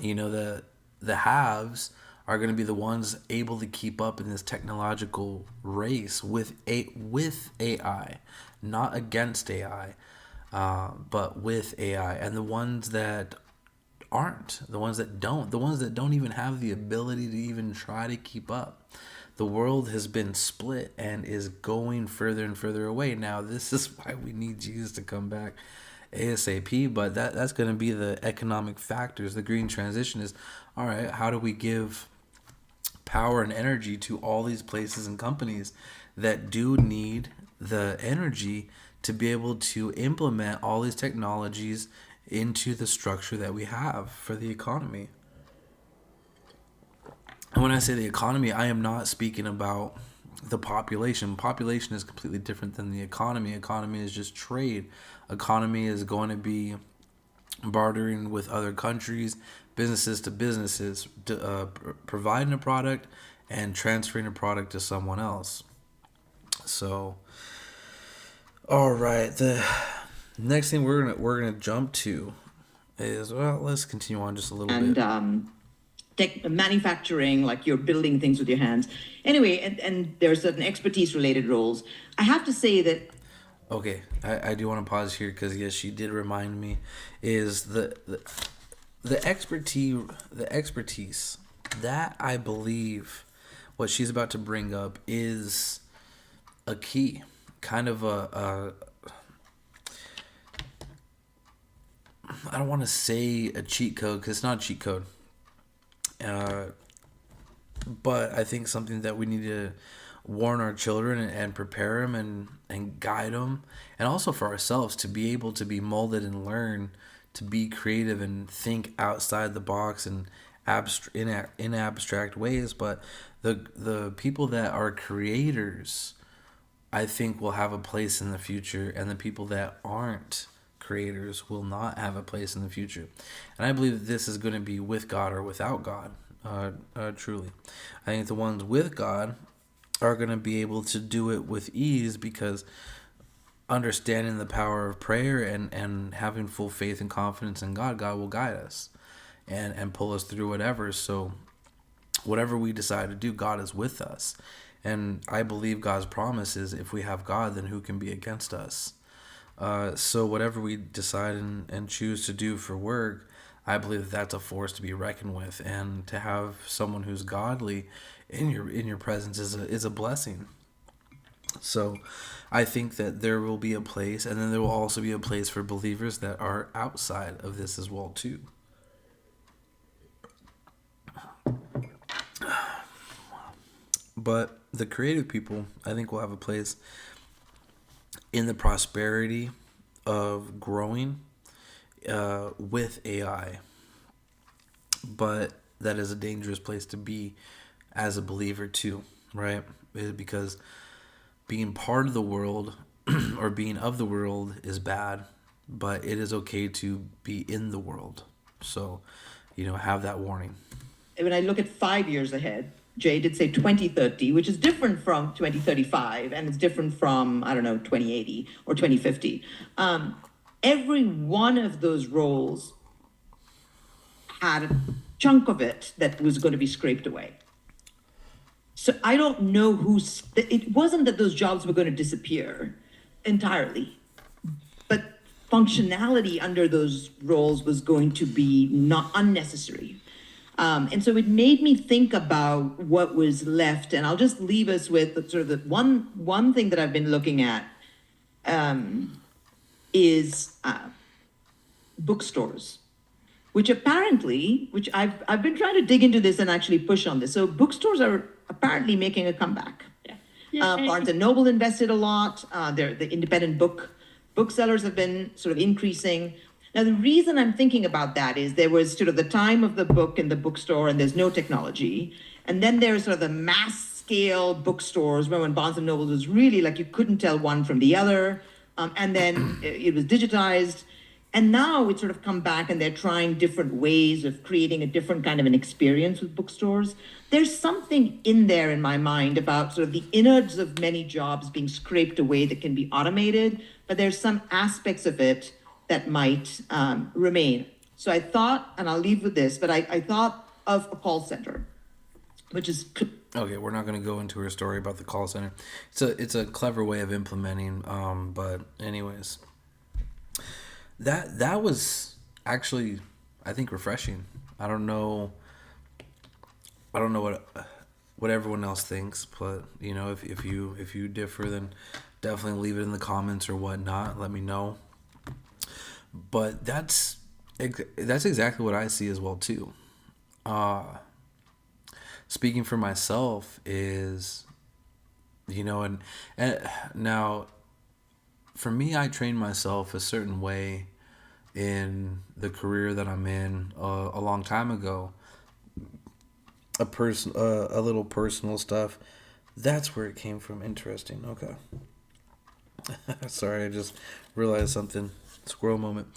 the haves are going to be the ones able to keep up in this technological race with AI, not against AI, but with AI. And the ones that aren't, the ones that don't even have the ability to even try to keep up. The world has been split and is going further and further away. Now, this is why we need Jesus to come back ASAP, but that's going to be the economic factors. The green transition is, all right, how do we give power and energy to all these places and companies that do need the energy to be able to implement all these technologies into the structure that we have for the economy? And when I say the economy, I am not speaking about the population. Population is completely different than the economy. Economy is just trade. Economy is going to be bartering with other countries, businesses to businesses, providing a product and transferring a product to someone else. So, all right, the next thing we're gonna jump to is, well, let's continue on just a little bit. Manufacturing, like you're building things with your hands. Anyway, and there are certain expertise related roles. I have to say that. Okay, I do want to pause here because yes, she did remind me, is the expertise that I believe what she's about to bring up is a key, kind of a I don't want to say a cheat code because it's not a cheat code. But I think something that we need to warn our children and prepare them and guide them, and also for ourselves to be able to be molded and learn to be creative and think outside the box and in abstract ways. But the people that are creators, I think, will have a place in the future, and the people that aren't creators will not have a place in the future. And I believe that this is going to be with God or without God. Truly, I think the ones with God are going to be able to do it with ease, because understanding the power of prayer and having full faith and confidence in God will guide us and pull us through whatever. So whatever we decide to do, God is with us. And I believe God's promise is, if we have God, then who can be against us? So whatever we decide and choose to do for work, I believe that's a force to be reckoned with, and to have someone who's godly in your presence is a blessing. So I think that there will be a place, and then there will also be a place for believers that are outside of this as well too. But the creative people, I think, will have a place in the prosperity of growing with AI. But that is a dangerous place to be as a believer too, right? Because being part of the world or being of the world is bad, but it is okay to be in the world. So, have that warning. When I look at 5 years ahead, Jay did say 2030, which is different from 2035, and it's different from, 2080 or 2050. Every one of those roles had a chunk of it that was going to be scraped away. So I don't know it wasn't that those jobs were going to disappear. entirely. But functionality under those roles was going to be not unnecessary. And so it made me think about what was left, and I'll just leave us with sort of the one thing that I've been looking at is bookstores, which apparently, which I've been trying to dig into this and actually push on this. So bookstores are apparently making a comeback. Barnes and Noble invested a lot. The independent booksellers have been sort of increasing. Now, the reason I'm thinking about that is there was sort of the time of the book in the bookstore and there's no technology. And then there's sort of the mass scale bookstores, remember when Barnes and Noble was really like you couldn't tell one from the other. And then it was digitized. And now it's sort of come back and they're trying different ways of creating a different kind of an experience with bookstores. There's something in there in my mind about sort of the innards of many jobs being scraped away that can be automated, but there's some aspects of it that might remain. So I thought, and I'll leave with this, but I thought of a call center, which is... Okay, we're not going to go into her story about the call center. It's a clever way of implementing, but anyways... That was actually, I think, refreshing. I don't know what everyone else thinks, but you know, if you differ, then definitely leave it in the comments or whatnot. Let me know. But that's exactly what I see as well too. Speaking for myself is, you know, and now. For me, I trained myself a certain way in the career that I'm in a long time ago. A little personal stuff. That's where it came from. Interesting. Okay. Sorry, I just realized something. Squirrel moment.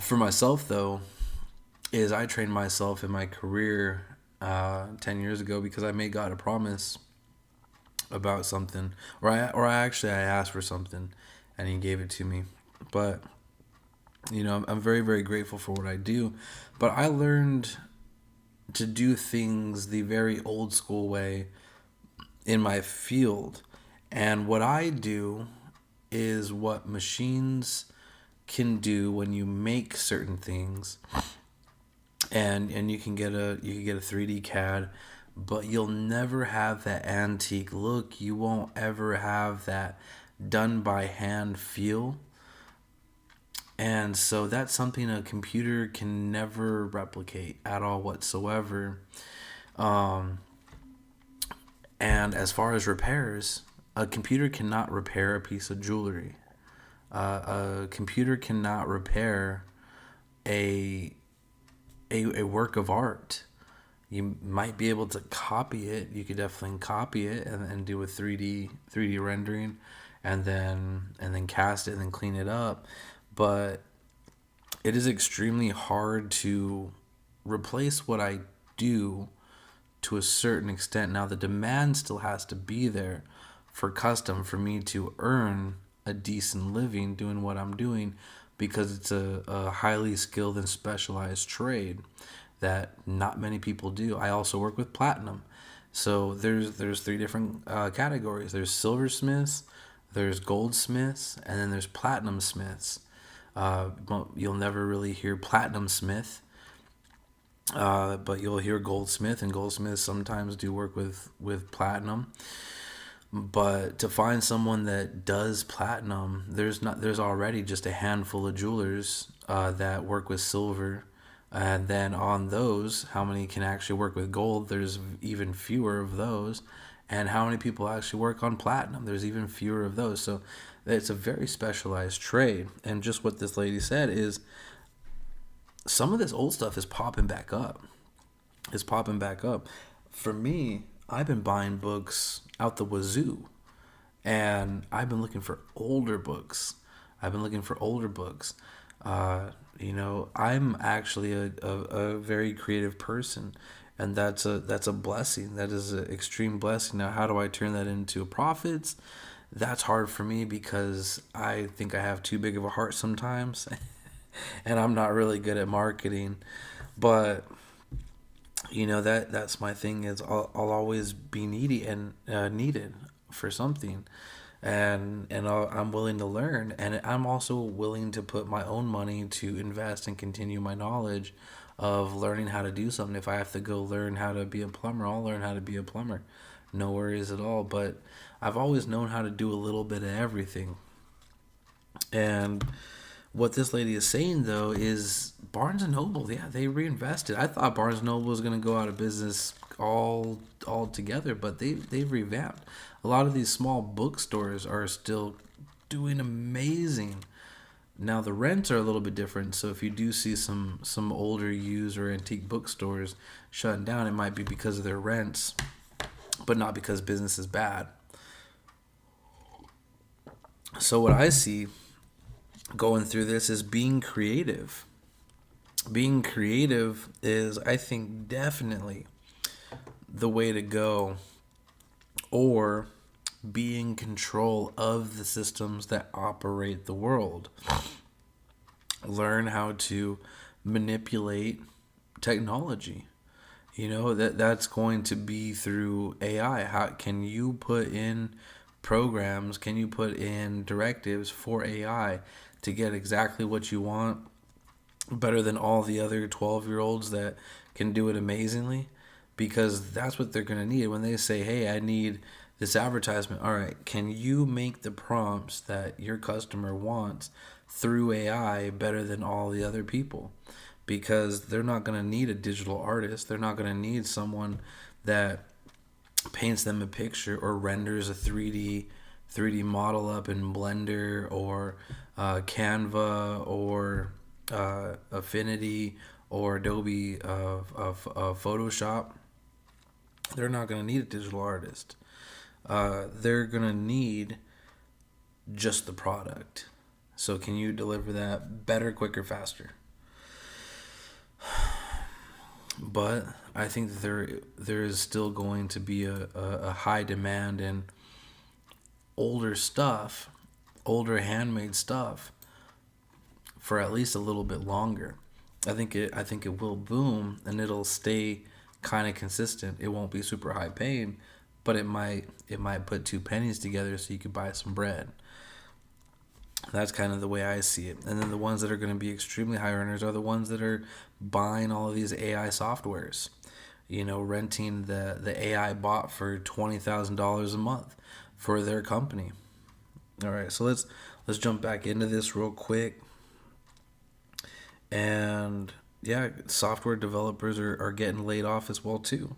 For myself, though, is I trained myself in my career 10 years ago because I made God a promise about something, or I asked for something and he gave it to me. But you know, I'm very, very grateful for what I do, but I learned to do things the very old school way in my field. And what I do is what machines can do when you make certain things, and you can get a 3D CAD, but you'll never have that antique look. You won't ever have that done by hand feel. And so that's something a computer can never replicate at all whatsoever. And as far as repairs, a computer cannot repair a piece of jewelry. A computer cannot repair a work of art. You might be able to copy it. You could definitely copy it and do a 3D rendering, and then cast it and then clean it up. But it is extremely hard to replace what I do to a certain extent. Now the demand still has to be there for custom for me to earn a decent living doing what I'm doing, because it's a highly skilled and specialized trade that not many people do. I also work with platinum. So there's 3 different categories. There's silversmiths, there's goldsmiths, and then there's platinum smiths. You'll never really hear platinum smith, but you'll hear goldsmith, and goldsmiths sometimes do work with platinum. But to find someone that does platinum, there's already just a handful of jewelers that work with silver. And then on those, how many can actually work with gold? There's even fewer of those. And how many people actually work on platinum? There's even fewer of those. So it's a very specialized trade. And just what this lady said is some of this old stuff is popping back up. It's popping back up. For me, I've been buying books out the wazoo. And I've been looking for older books. You know, I'm actually a very creative person, and that's a blessing. That is an extreme blessing. Now, how do I turn that into profits? That's hard for me because I think I have too big of a heart sometimes, and I'm not really good at marketing. But you know, that's my thing, is I'll always be needy and needed for something. I'm willing to learn, and I'm also willing to put my own money to invest and continue my knowledge of learning how to do something. If I have to go learn how to be a plumber, I'll learn how to be a plumber. No worries at all. But I've always known how to do a little bit of everything. And what this lady is saying though is Barnes and Noble, yeah, they reinvested. I thought Barnes and Noble was going to go out of business all together, but they've revamped. A lot of these small bookstores are still doing amazing. Now the rents are a little bit different, so if you do see some older used or antique bookstores shutting down, it might be because of their rents, but not because business is bad. So what I see going through this is being creative. Being creative is, I think, definitely the way to go, or be in control of the systems that operate the world. Learn how to manipulate technology. You know, that's going to be through AI. How can you put in programs, can you put in directives for AI to get exactly what you want, better than all the other 12-year-olds that can do it amazingly? Because that's what they're going to need when they say, hey, I need this advertisement. All right, can you make the prompts that your customer wants through AI better than all the other people? Because they're not going to need a digital artist. They're not going to need someone that paints them a picture or renders a 3D model up in Blender or Canva or Affinity or Adobe of Photoshop. They're not going to need a digital artist. They're going to need just the product. So can you deliver that better, quicker, faster? But I think that there is still going to be a high demand in older stuff, older handmade stuff, for at least a little bit longer. I think it will boom, and it'll stay kind of consistent. It won't be super high paying, but it might put 2 pennies together so you could buy some bread. That's kind of the way I see it. And then the ones that are going to be extremely high earners are the ones that are buying all of these AI softwares. You know, renting the AI bot for $20,000 a month for their company. All right, so let's jump back into this real quick. And yeah, software developers are getting laid off as well too.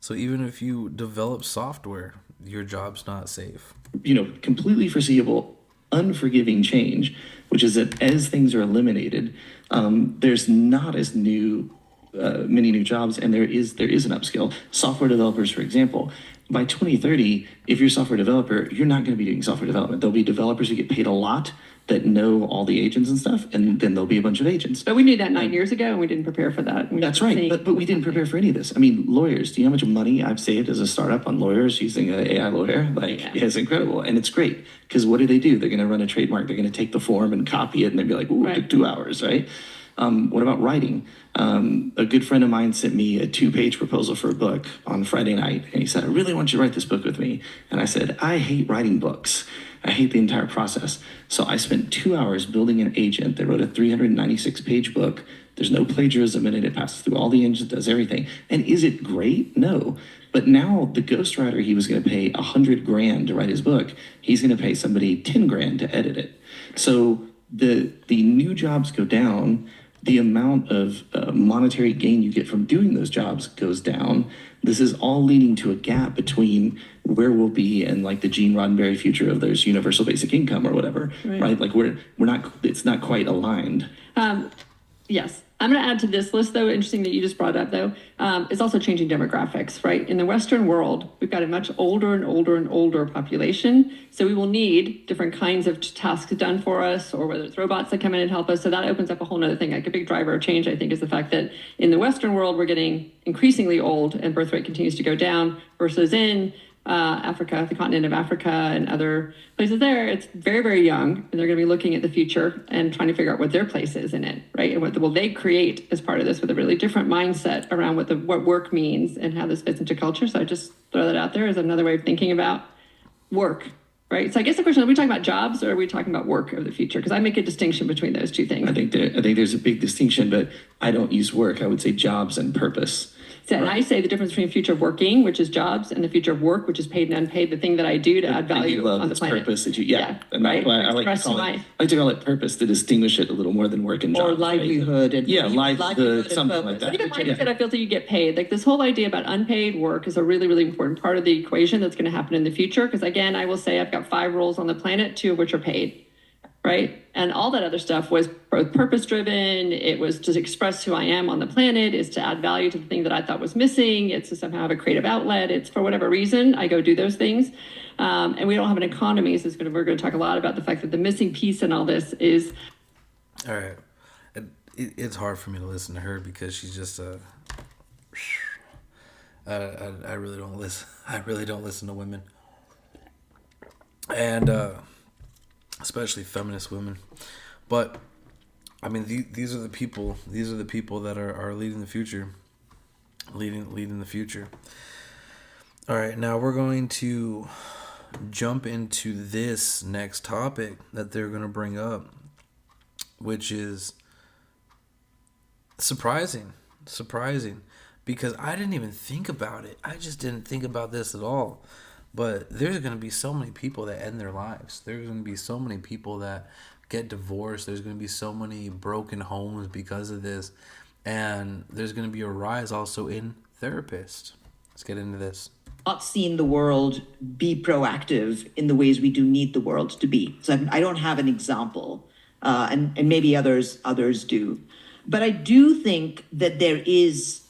So even if you develop software, your job's not safe. You know, completely foreseeable, unforgiving change, which is that as things are eliminated, there's not as many new jobs, and there is an upskill. Software developers, for example, by 2030, if you're a software developer, you're not going to be doing software development. There'll be developers who get paid a lot that know all the agents and stuff, and then there'll be a bunch of agents. But we knew that 9 years ago, and we didn't prepare for that. That's right, but we didn't prepare for any of this. I mean, lawyers, do you know how much money I've saved as a startup on lawyers using an AI lawyer? Like, yeah. It's incredible, and it's great, because what do? They're going to run a trademark. They're going to take the form and copy it, and they'll be like, ooh, right. It took 2 hours, right? What about writing? A good friend of mine sent me a 2-page proposal for a book on Friday night. And he said, I really want you to write this book with me. And I said, I hate writing books. I hate the entire process. So I spent 2 hours building an agent that wrote a 396-page book. There's no plagiarism in it. It passes through all the engines, does everything. And is it great? No. But now the ghostwriter he was going to pay $100,000 to write his book, he's going to pay somebody $10,000 to edit it. So the new jobs go down. The amount of monetary gain you get from doing those jobs goes down. This is all leading to a gap between where we'll be and like the Gene Roddenberry future of there's universal basic income or whatever, right? Like we're not, it's not quite aligned. Yes. I'm going to add to this list, though, interesting that you just brought up, though, it's also changing demographics, right? In the Western world, we've got a much older and older and older population. So we will need different kinds of tasks done for us, or whether it's robots that come in and help us. So that opens up a whole other thing. Like a big driver of change, I think, is the fact that in the Western world, we're getting increasingly old and birth rate continues to go down, versus in Africa, the continent of Africa and other places there, it's very, very young, and they're going to be looking at the future and trying to figure out what their place is in it, right? And what will they create as part of this with a really different mindset around what work means and how this fits into culture. So I just throw that out there as another way of thinking about work right? So I guess the question, are we talking about jobs or are we talking about work of the future? Because I make a distinction between those two things. I think there's a big distinction, but I don't use work. I would say jobs and purpose. So, and I say the difference between future of working, which is jobs, and the future of work, which is paid and unpaid, the thing that I do to add That you value love, on the it's planet. purpose that you, yeah. And right. I like to Express call my- it, I like to call it purpose to distinguish it a little more than work and Or jobs. right? livelihood and. Yeah, livelihood, and something like purpose. that. But even like Yeah. I said, I feel that you get paid. Like this whole idea about unpaid work is a really, really important part of the equation that's going to happen in the future. Because again, I will say I've got 5 roles on the planet, 2 of which are paid, right? And all that other stuff was both purpose driven. It was to express who I am on the planet, is to add value to the thing that I thought was missing. It's to somehow have a creative outlet. It's for whatever reason, I go do those things. And we don't have an economy. So we're going to talk a lot about the fact that the missing piece in all this is All right. It's hard for me to listen to her because she's just I really don't listen. I really don't listen to women, and especially feminist women. But I mean, these are the people. These are the people that are leading the future. Leading the future. All right, now we're going to jump into this next topic that they're going to bring up, which is surprising, because I didn't even think about it. I just didn't think about this at all. But there's going to be so many people that end their lives. There's going to be so many people that get divorced. There's going to be so many broken homes because of this. And there's going to be a rise also in therapists. Let's get into this. Not seen the world be proactive in the ways we do need the world to be. So I don't have an example, and maybe others do. But I do think that there is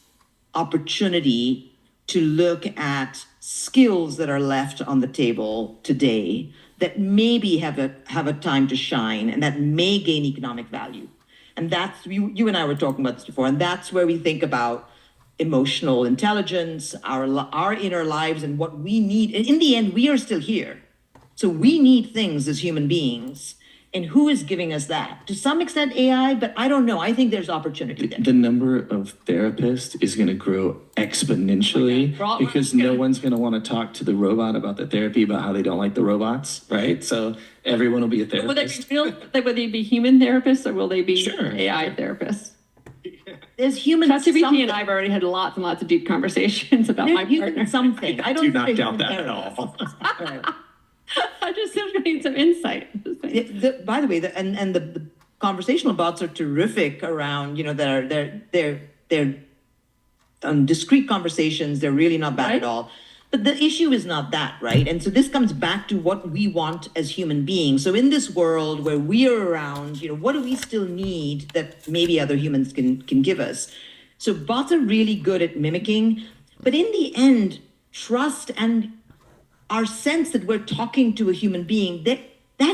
opportunity to look at skills that are left on the table today that maybe have a time to shine and that may gain economic value. And that's, you and I were talking about this before, and that's where we think about emotional intelligence, our inner lives, and what we need. And in the end, we are still here. So we need things as human beings. And who is giving us that? To some extent, AI, but I don't know. I think there's opportunity there. The number of therapists is going to grow exponentially because no one's going to want to talk to the robot about the therapy, about how they don't like the robots, right? So everyone will be a will they therapist. be real, like, will they be human therapists or will they be Sure. AI therapists? There's human ChatGPT something. and I have already had lots and lots of deep conversations about my There's human partner. something. I don't Do not think doubt human that at therapist. all. I just need some insight. By the way, the conversational bots are terrific around, they're discrete conversations. They're really not bad Right. at all. But the issue is not that, right? And so this comes back to what we want as human beings. So in this world where we are around, what do we still need that maybe other humans can give us? So bots are really good at mimicking, but in the end, trust and our sense that we're talking to a human being, that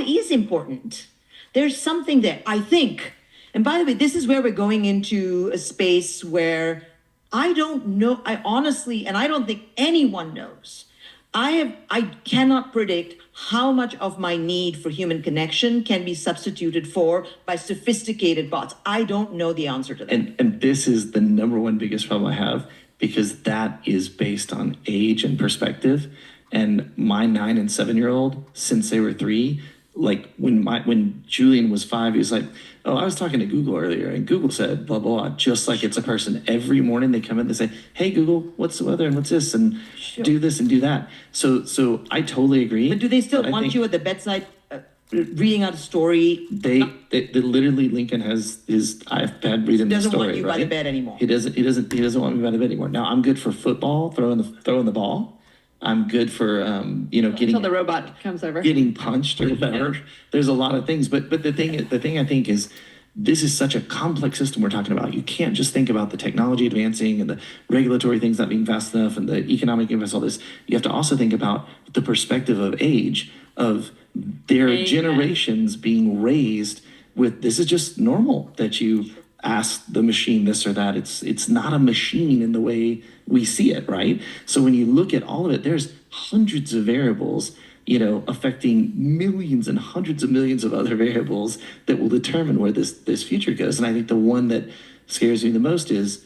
is important. There's something there, I think. And by the way, this is where we're going into a space where I don't know, I honestly, and I don't think anyone knows. I cannot predict how much of my need for human connection can be substituted for by sophisticated bots. I don't know the answer to that. And this is the number one biggest problem I have, because that is based on age and perspective. And my 9 and 7-year-old, since they were 3, like when Julian was 5, he was like, "Oh, I was talking to Google earlier, and Google said blah blah," just like it's a person. Every morning they come in, they say, "Hey Google, what's the weather and what's this and do this and do that." So I totally agree. But do they still But I want think you at the bedside reading out a story? They literally, Lincoln has his iPad reading the Doesn't story. want you by the bed anymore. He doesn't want me by the bed anymore. Now I'm good for football, throwing the ball. I'm good for Until getting the robot comes over. getting punched or whatever. There's a lot of things, but the thing I think is, this is such a complex system we're talking about. You can't just think about the technology advancing and the regulatory things not being fast enough and the economic impact, all this. You have to also think about the perspective of age, of their Amen. generations being raised with, this is just normal that you ask the machine this or that. It's not a machine in the way we see it, right? So when you look at all of it, there's hundreds of variables, affecting millions and hundreds of millions of other variables that will determine where this future goes. And I think the one that scares me the most is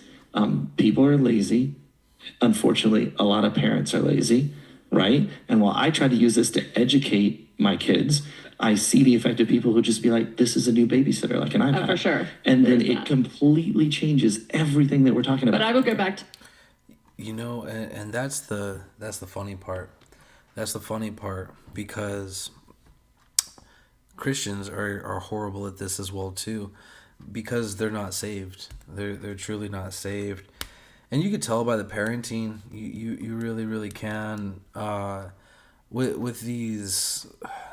people are lazy. Unfortunately, a lot of parents are lazy, right? And while I try to use this to educate my kids, I see the effect of people who just be like, this is a new babysitter, like an iPad. for sure. And then There's it that. completely changes everything that we're talking about. But I will go back to You know, and that's the funny part. That's the funny part, because Christians are horrible at this as well too, because they're not saved. They're truly not saved, and you could tell by the parenting. You really can. With these,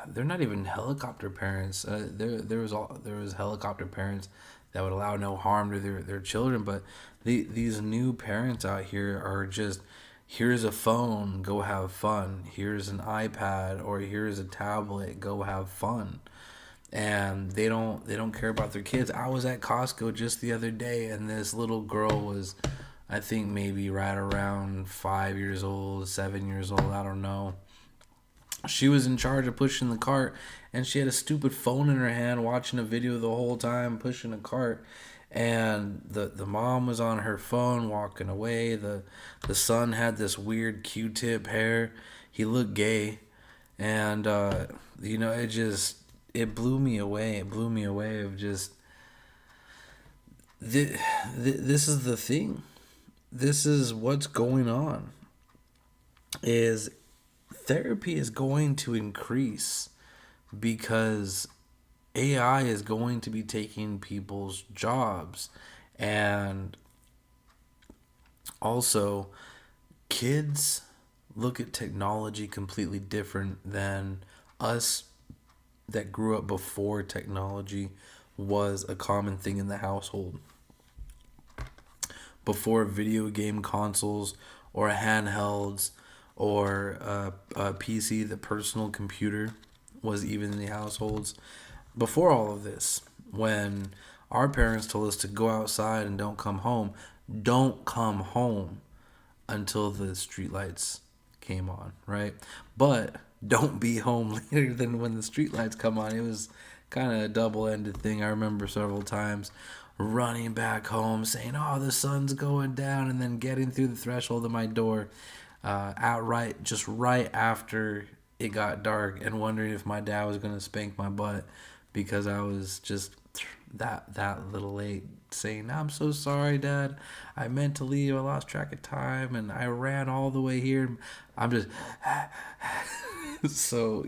they're not even helicopter parents. There was helicopter parents that would allow no harm to their children, but these new parents out here are just, here's a phone, go have fun. Here's an iPad, or here's a tablet, go have fun. And they don't care about their kids. I was at Costco just the other day, and this little girl was, I think maybe right around 5 years old, 7 years old, I don't know. She was in charge of pushing the cart, and she had a stupid phone in her hand, watching a video the whole time, pushing a cart. And the mom was on her phone walking away. The son had this weird Q-tip hair. He looked gay. And it blew me away. It blew me away of just, this is the thing. This is what's going on. Is therapy is going to increase because AI is going to be taking people's jobs. And also, kids look at technology completely different than us that grew up before technology was a common thing in the household. Before video game consoles or handhelds or a PC, the personal computer was even in the households. Before all of this, when our parents told us to go outside and don't come home until the streetlights came on, right? But don't be home later than when the streetlights come on. It was kind of a double-ended thing. I remember several times running back home saying, oh, the sun's going down, and then getting through the threshold of my door just right after it got dark, and wondering if my dad was going to spank my butt because I was just that little late, saying, I'm so sorry, Dad. I meant to leave. I lost track of time, and I ran all the way here. I'm just so,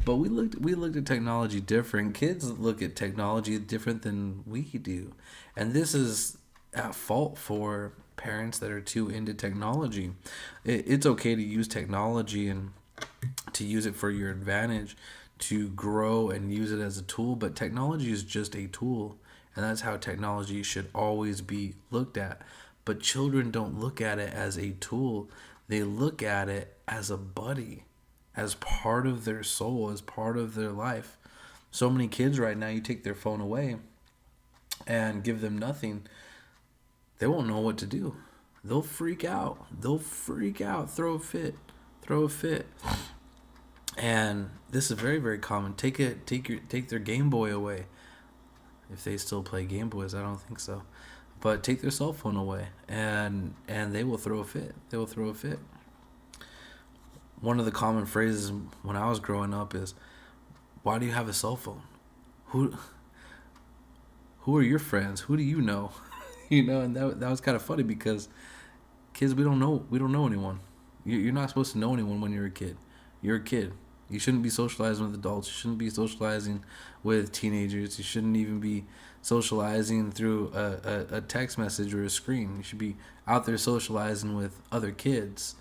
but we looked at technology different. Kids look at technology different than we do, and this is at fault for parents that are too into technology. It's okay to use technology and to use it for your advantage, to grow and use it as a tool, but technology is just a tool, and that's how technology should always be looked at. But children don't look at it as a tool. They look at it as a buddy, as part of their soul, as part of their life. So many kids right now, you take their phone away and give them nothing, they won't know what to do. They'll freak out. Throw a fit. And this is very, very common. Take their Game Boy away. If they still play Game Boys, I don't think so. But take their cell phone away, and they will throw a fit. One of the common phrases when I was growing up is, "Why do you have a cell phone? Who are your friends? Who do you know?" And that was kind of funny, because kids, we don't know anyone. You're not supposed to know anyone when you're a kid. You're a kid. You shouldn't be socializing with adults. You shouldn't be socializing with teenagers. You shouldn't even be socializing through a text message or a screen. You should be out there socializing with other kids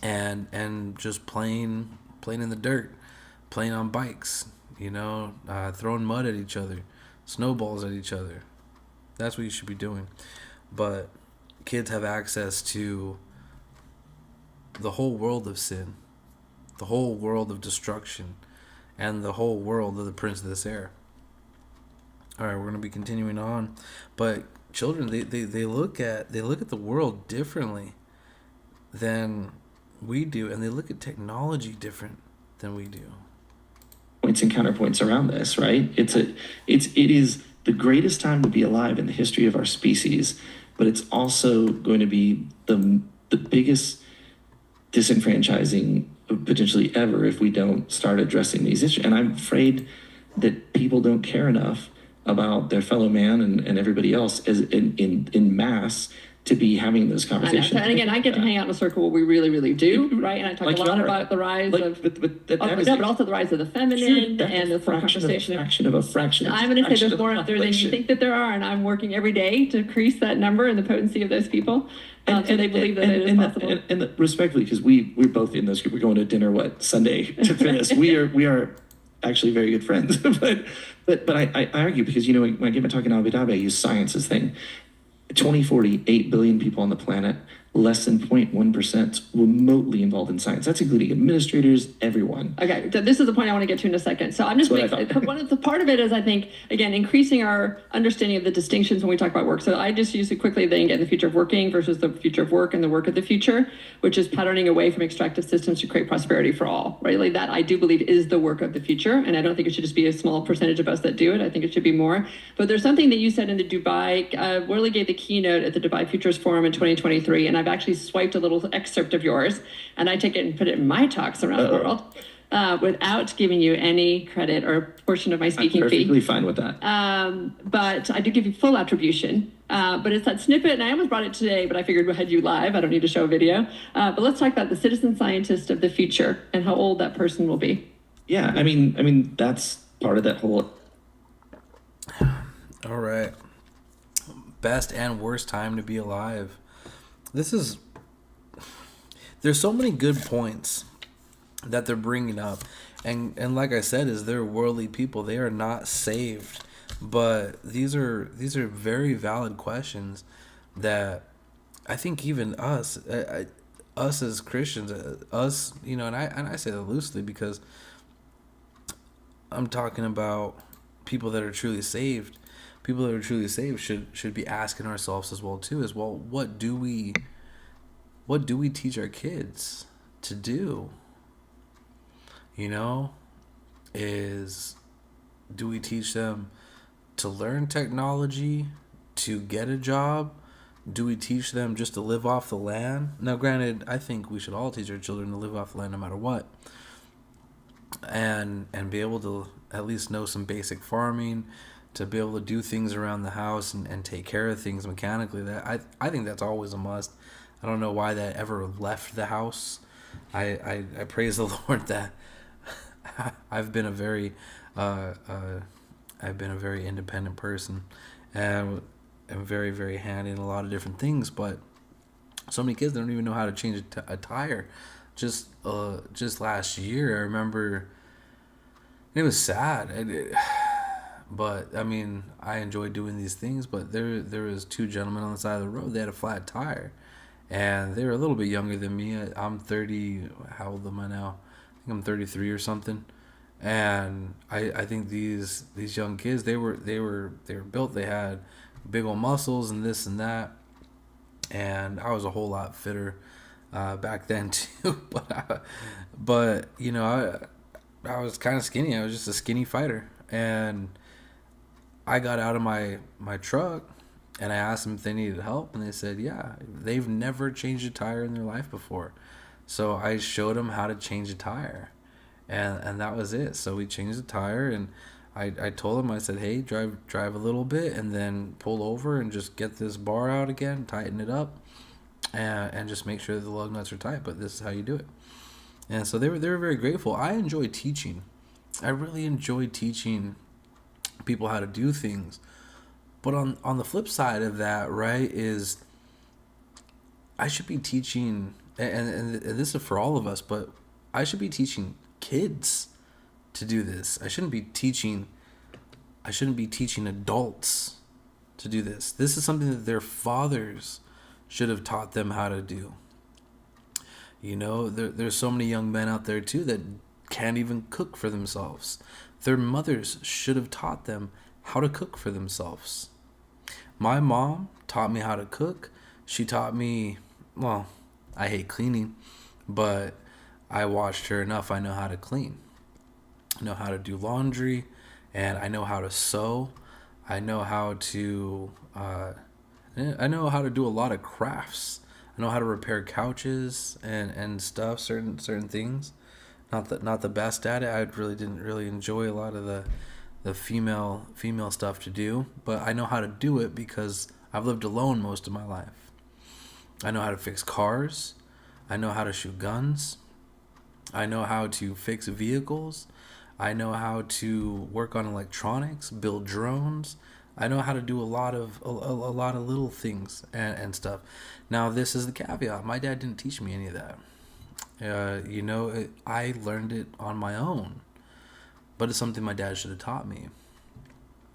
and just playing in the dirt, playing on bikes, throwing mud at each other, snowballs at each other. That's what you should be doing. But kids have access to the whole world of sin, the whole world of destruction, and the whole world of the prince of this air. All right, we're going to be continuing on, but children, they look at the world differently than we do, and they look at technology different than we do. Points and counterpoints around this, right? It is the greatest time to be alive in the history of our species, but it's also going to be the biggest disenfranchising potentially ever if we don't start addressing these issues. And I'm afraid that people don't care enough about their fellow man and everybody else as in mass to be having those I know. conversations. And again, I get to hang out in a circle where we really, really do, right? And I talk Like a lot you are. about the rise Like, of, but also the rise of the Sure, feminine that's and a the full fraction conversation. of a fraction. I'm going to say fraction there's of the more out there than you population. think that there are, and I'm working every day to increase that number and the potency of those people, so they believe that it is possible. Respectfully, because we're both in this group. We're going to dinner Sunday to finish. we are actually very good friends. but I argue because when I give a talk in Abu Dhabi, I use science's thing. 2040, 8 billion people on the planet, less than 0.1% remotely involved in science. That's including administrators, everyone. Okay, so this is the point I want to get to in a second. So I'm just That's what I thought. one of the part of it is, I think, again, increasing our understanding of the distinctions when we talk about work. So I just use it quickly then get the future of working versus the future of work and the work of the future, which is patterning away from extractive systems to create prosperity for all, right? Like that I do believe is the work of the future. And I don't think it should just be a small percentage of us that do it. I think it should be more. But there's something that you said in the Dubai, Worley gave the keynote at the Dubai Futures Forum in 2023, and I've actually swiped a little excerpt of yours, and I take it and put it in my talks around the world without giving you any credit or portion of my speaking I'm fee. perfectly fine with that. But I do give you full attribution. But it's that snippet, and I almost brought it today, but I figured we had you live. I don't need to show a video. But let's talk about the citizen scientist of the future and how old that person will be. Yeah, I mean that's part of that whole. All right. Best and worst time to be alive. There's so many good points that they're bringing up, and like I said, they're worldly people. They are not saved, but these are very valid questions that I think even us as Christians, and I say that loosely because I'm talking about people that are truly saved. People that are truly saved should be asking ourselves as well, what do we teach our kids to do? Do we teach them to learn technology, to get a job? Do we teach them just to live off the land? Now, granted, I think we should all teach our children to live off the land no matter what, and be able to at least know some basic farming, to be able to do things around the house and take care of things mechanically. That I think that's always a must. I don't know why that ever left the house. I praise the Lord that I've been a very independent person, and I'm very, very handy in a lot of different things. But so many kids don't even know how to change a tire. Just last year, I remember it was sad. But I mean, I enjoy doing these things. But there was two gentlemen on the side of the road. They had a flat tire, and they were a little bit younger than me. I'm 30. How old am I now? I think I'm 33 or something. And I think these young kids, they were built. They had big old muscles and this and that. And I was a whole lot fitter back then too. But I was kind of skinny. I was just a skinny fighter. And I got out of my truck and I asked them if they needed help, and they said, yeah, they've never changed a tire in their life before. So I showed them how to change a tire, and that was it. So we changed the tire, and I told them, I said, hey, drive a little bit and then pull over and just get this bar out again, tighten it up, and just make sure that the lug nuts are tight, but this is how you do it. And so they were very grateful. I enjoy teaching. I really enjoy teaching people how to do things. But on the flip side of that, right, is I should be teaching, and this is for all of us, but I should be teaching kids to do this. I shouldn't be teaching adults to do this. This is something that their fathers should have taught them how to do. There's so many young men out there too that can't even cook for themselves. Their mothers should have taught them how to cook for themselves. My mom taught me how to cook. She taught me, well, I hate cleaning, but I watched her enough. I know how to clean. I know how to do laundry, and I know how to sew. I know how to do a lot of crafts. I know how to repair couches and stuff, certain things. not the best at it. I really didn't really enjoy a lot of the female stuff to do, but I know how to do it because I've lived alone most of my life. I know how to fix cars. I know how to shoot guns. I know how to fix vehicles. I know how to work on electronics, build drones. I know how to do a lot of little things and stuff. Now, this is the caveat. My dad didn't teach me any of that. I learned it on my own, but it's something my dad should have taught me.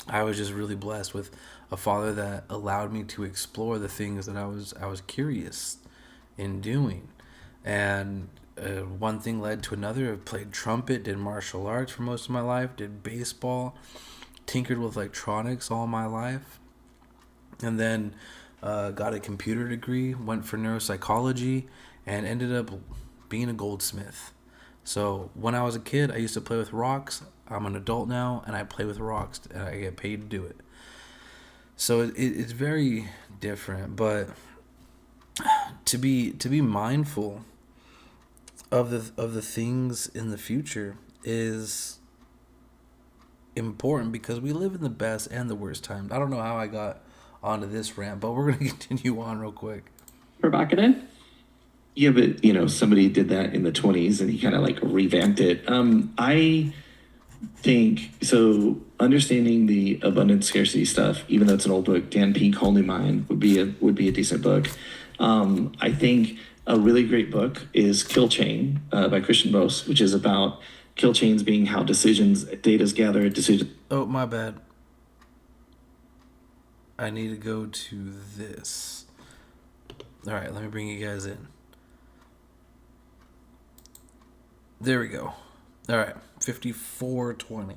I was just really blessed with a father that allowed me to explore the things that I was curious in doing, and one thing led to another. I played trumpet, did martial arts for most of my life, did baseball, tinkered with electronics all my life, and then got a computer degree, went for neuropsychology, and ended up being a goldsmith. So when I was a kid, I used to play with rocks. I'm an adult now, and I play with rocks, and I get paid to do it. So it's very different, but to be mindful of the things in the future is important, because we live in the best and the worst times. I don't know how I got onto this rant, but we're going to continue on real quick. Provocative. Yeah, but somebody did that in the 20s and he kind of like revamped it. I think so. Understanding the abundance scarcity stuff, even though it's an old book, Dan Pink, Whole New Mind would be a decent book. I think a really great book is Kill Chain by Christian Bose, which is about kill chains being how data's gathered, decisions. Oh, my bad. I need to go to this. All right, let me bring you guys in. There we go. All right, 5420.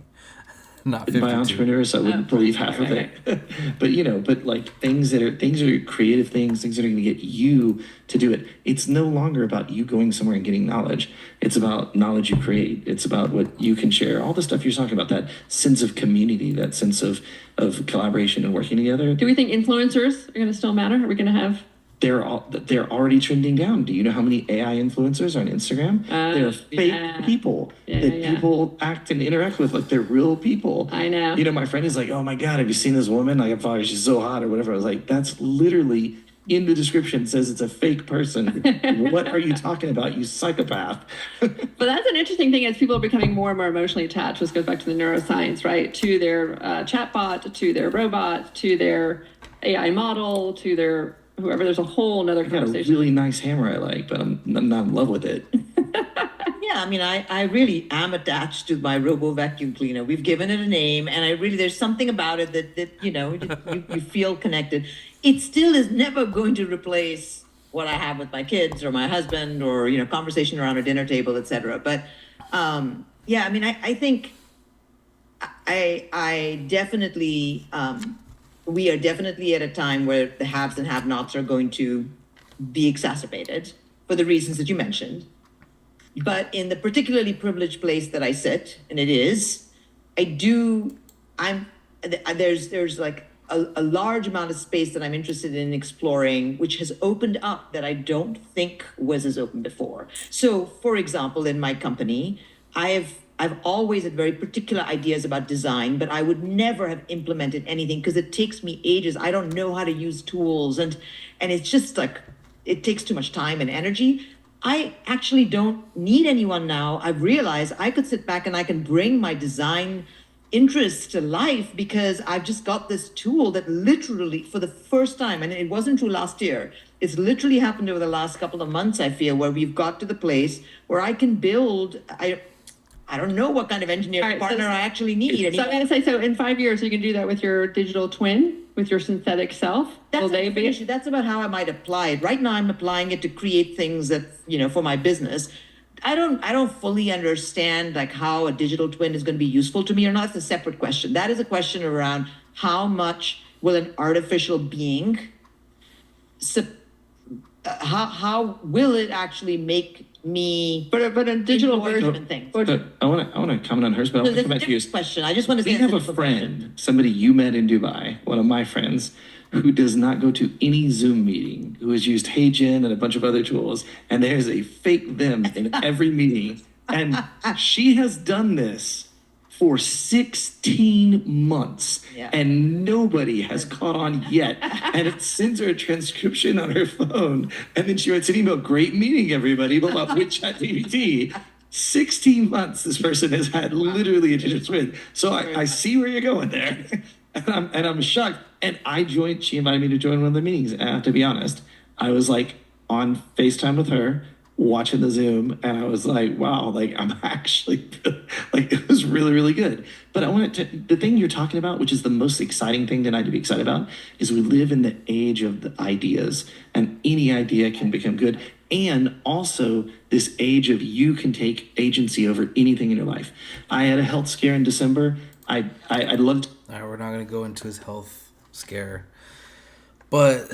Not 52. By entrepreneurs, I wouldn't believe half of it. but like things are creative things that are going to get you to do it. It's no longer about you going somewhere and getting knowledge. It's about knowledge you create. It's about what you can share. All the stuff you're talking about, that sense of community, that sense of collaboration and working together. Do we think influencers are going to still matter? Are we going to have? They're already trending down. Do you know how many AI influencers are on Instagram? They're fake people that people act and interact with like they're real people. I know. My friend is like, "Oh my God, have you seen this woman? Like, I thought she's so hot or whatever." I was like, "That's literally in the description. Says it's a fake person. What are you talking about, you psychopath?" But that's an interesting thing as people are becoming more and more emotionally attached. This goes back to the neuroscience, right? To their chatbot, to their robot, to their AI model, to their whoever. There's a whole nother conversation. I got a really nice hammer I like, but I'm not in love with it. Yeah, I mean, I really am attached to my robo vacuum cleaner. We've given it a name, and there's something about it that you feel connected. It still is never going to replace what I have with my kids or my husband or conversation around a dinner table, etc. But yeah, I mean, I think I definitely. We are definitely at a time where the haves and have-nots are going to be exacerbated for the reasons that you mentioned. But in the particularly privileged place that I sit, and it is, there's like a large amount of space that I'm interested in exploring, which has opened up that I don't think was as open before. So, for example, in my company, I've always had very particular ideas about design, but I would never have implemented anything because it takes me ages. I don't know how to use tools, and it's just like it takes too much time and energy. I actually don't need anyone now. I've realized I could sit back and I can bring my design interests to life because I've just got this tool that literally, for the first time, and it wasn't true last year, it's literally happened over the last couple of months, I feel, where we've got to the place where I can build. I don't know what kind of engineering partner I actually need. So I'm going to say, so in 5 years, you can do that with your digital twin, with your synthetic self. That's about how I might apply it. Right now, I'm applying it to create things that, for my business. I don't fully understand like how a digital twin is going to be useful to me or not. It's a separate question. That is a question around how much will an artificial being, how will it actually make me, but a digital version of things. I want to comment on hers, but I want to come back to you. Question. I just want to say we have a friend, somebody you met in Dubai, one of my friends, who does not go to any Zoom meeting, who has used HeyGen and a bunch of other tools, and there's a fake them in every meeting And she has done this for 16 months, Yeah. and nobody has caught on yet. And it sends her a transcription on her phone, and then she writes an email, "Great meeting everybody, blah, blah, with ChatGPT." 16 months this person has had literally a digital twin. So I see where you're going there. And I'm shocked. And she invited me to join one of the meetings. And to be honest, I was like on FaceTime with her, watching the Zoom, and I was like, wow, like I'm actually like, it was really, really good. But the thing you're talking about, which is the most exciting thing tonight to be excited about, is we live in the age of the ideas, and any idea can become good. And also this age of you can take agency over anything in your life. I had a health scare in December. I loved. All right, we're not going to go into his health scare. But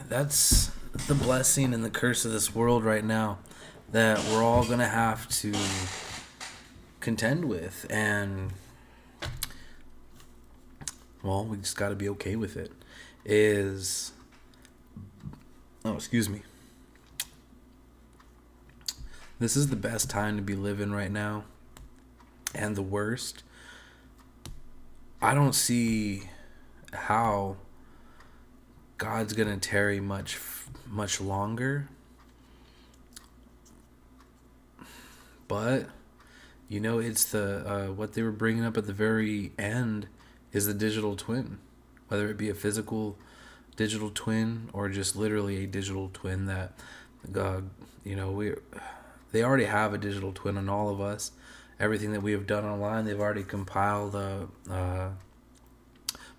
that's the blessing and the curse of this world right now that we're all going to have to contend with. And, well, we just got to be okay with it. Excuse me. This is the best time to be living right now. And the worst. I don't see how God's going to tarry much longer. But, it's the what they were bringing up at the very end is the digital twin. Whether it be a physical digital twin or just literally a digital twin that, they already have a digital twin on all of us. Everything that we have done online, they've already compiled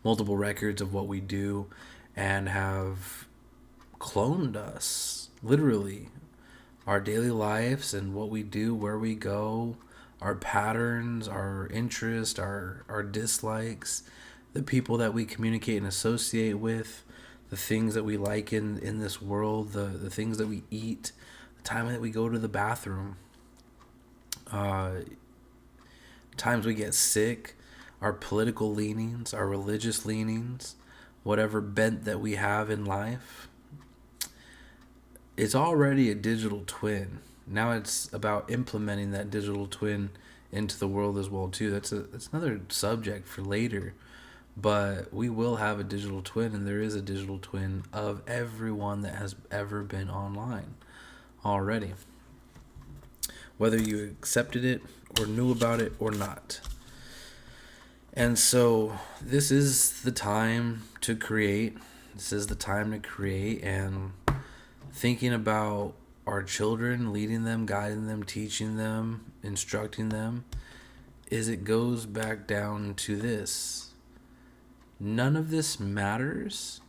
multiple records of what we do and have cloned us, literally. Our daily lives and what we do, where we go, our patterns, our interests, our dislikes, the people that we communicate and associate with, the things that we like in this world, the things that we eat, the time that we go to the bathroom, times we get sick, our political leanings, our religious leanings, whatever bent that we have in life. It's already a digital twin. Now it's about implementing that digital twin into the world as well too. That's another subject for later. But we will have a digital twin, and there is a digital twin of everyone that has ever been online already. Whether you accepted it or knew about it or not. And so this is the time to create. This is the time to create, and thinking about our children, leading them, guiding them, teaching them, instructing them, it goes back down to this. None of this matters,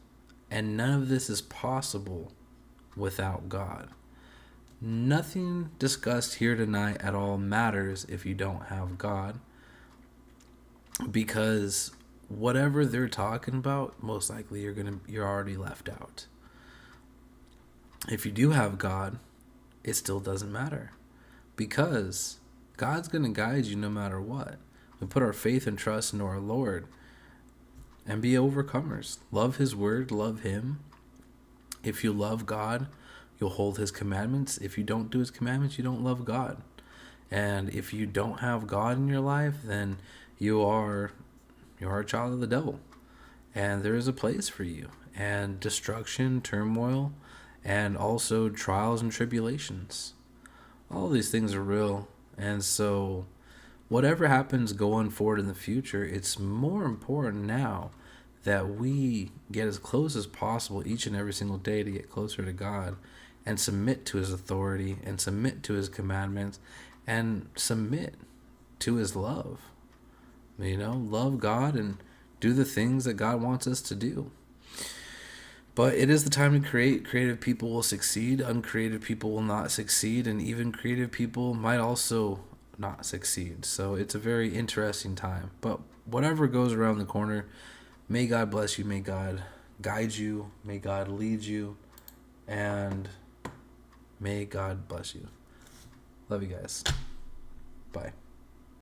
and none of this is possible without God. Nothing discussed here tonight at all matters if you don't have God, because whatever they're talking about, most likely you're already left out. If you do have God, it still doesn't matter, because God's going to guide you no matter what. We put our faith and trust into our Lord and be overcomers. Love His word, love Him. If you love God, you'll hold His commandments. If you don't do His commandments, you don't love God. And if you don't have God in your life, then you are a child of the devil. And there is a place for you. And destruction, turmoil, and also trials and tribulations. All of these things are real. And so whatever happens going forward in the future, it's more important now that we get as close as possible each and every single day to get closer to God and submit to His authority and submit to His commandments and submit to His love. Love God and do the things that God wants us to do. But it is the time to create. Creative people will succeed. Uncreative people will not succeed. And even creative people might also not succeed. So it's a very interesting time. But whatever goes around the corner, may God bless you. May God guide you. May God lead you. And may God bless you. Love you guys. Bye.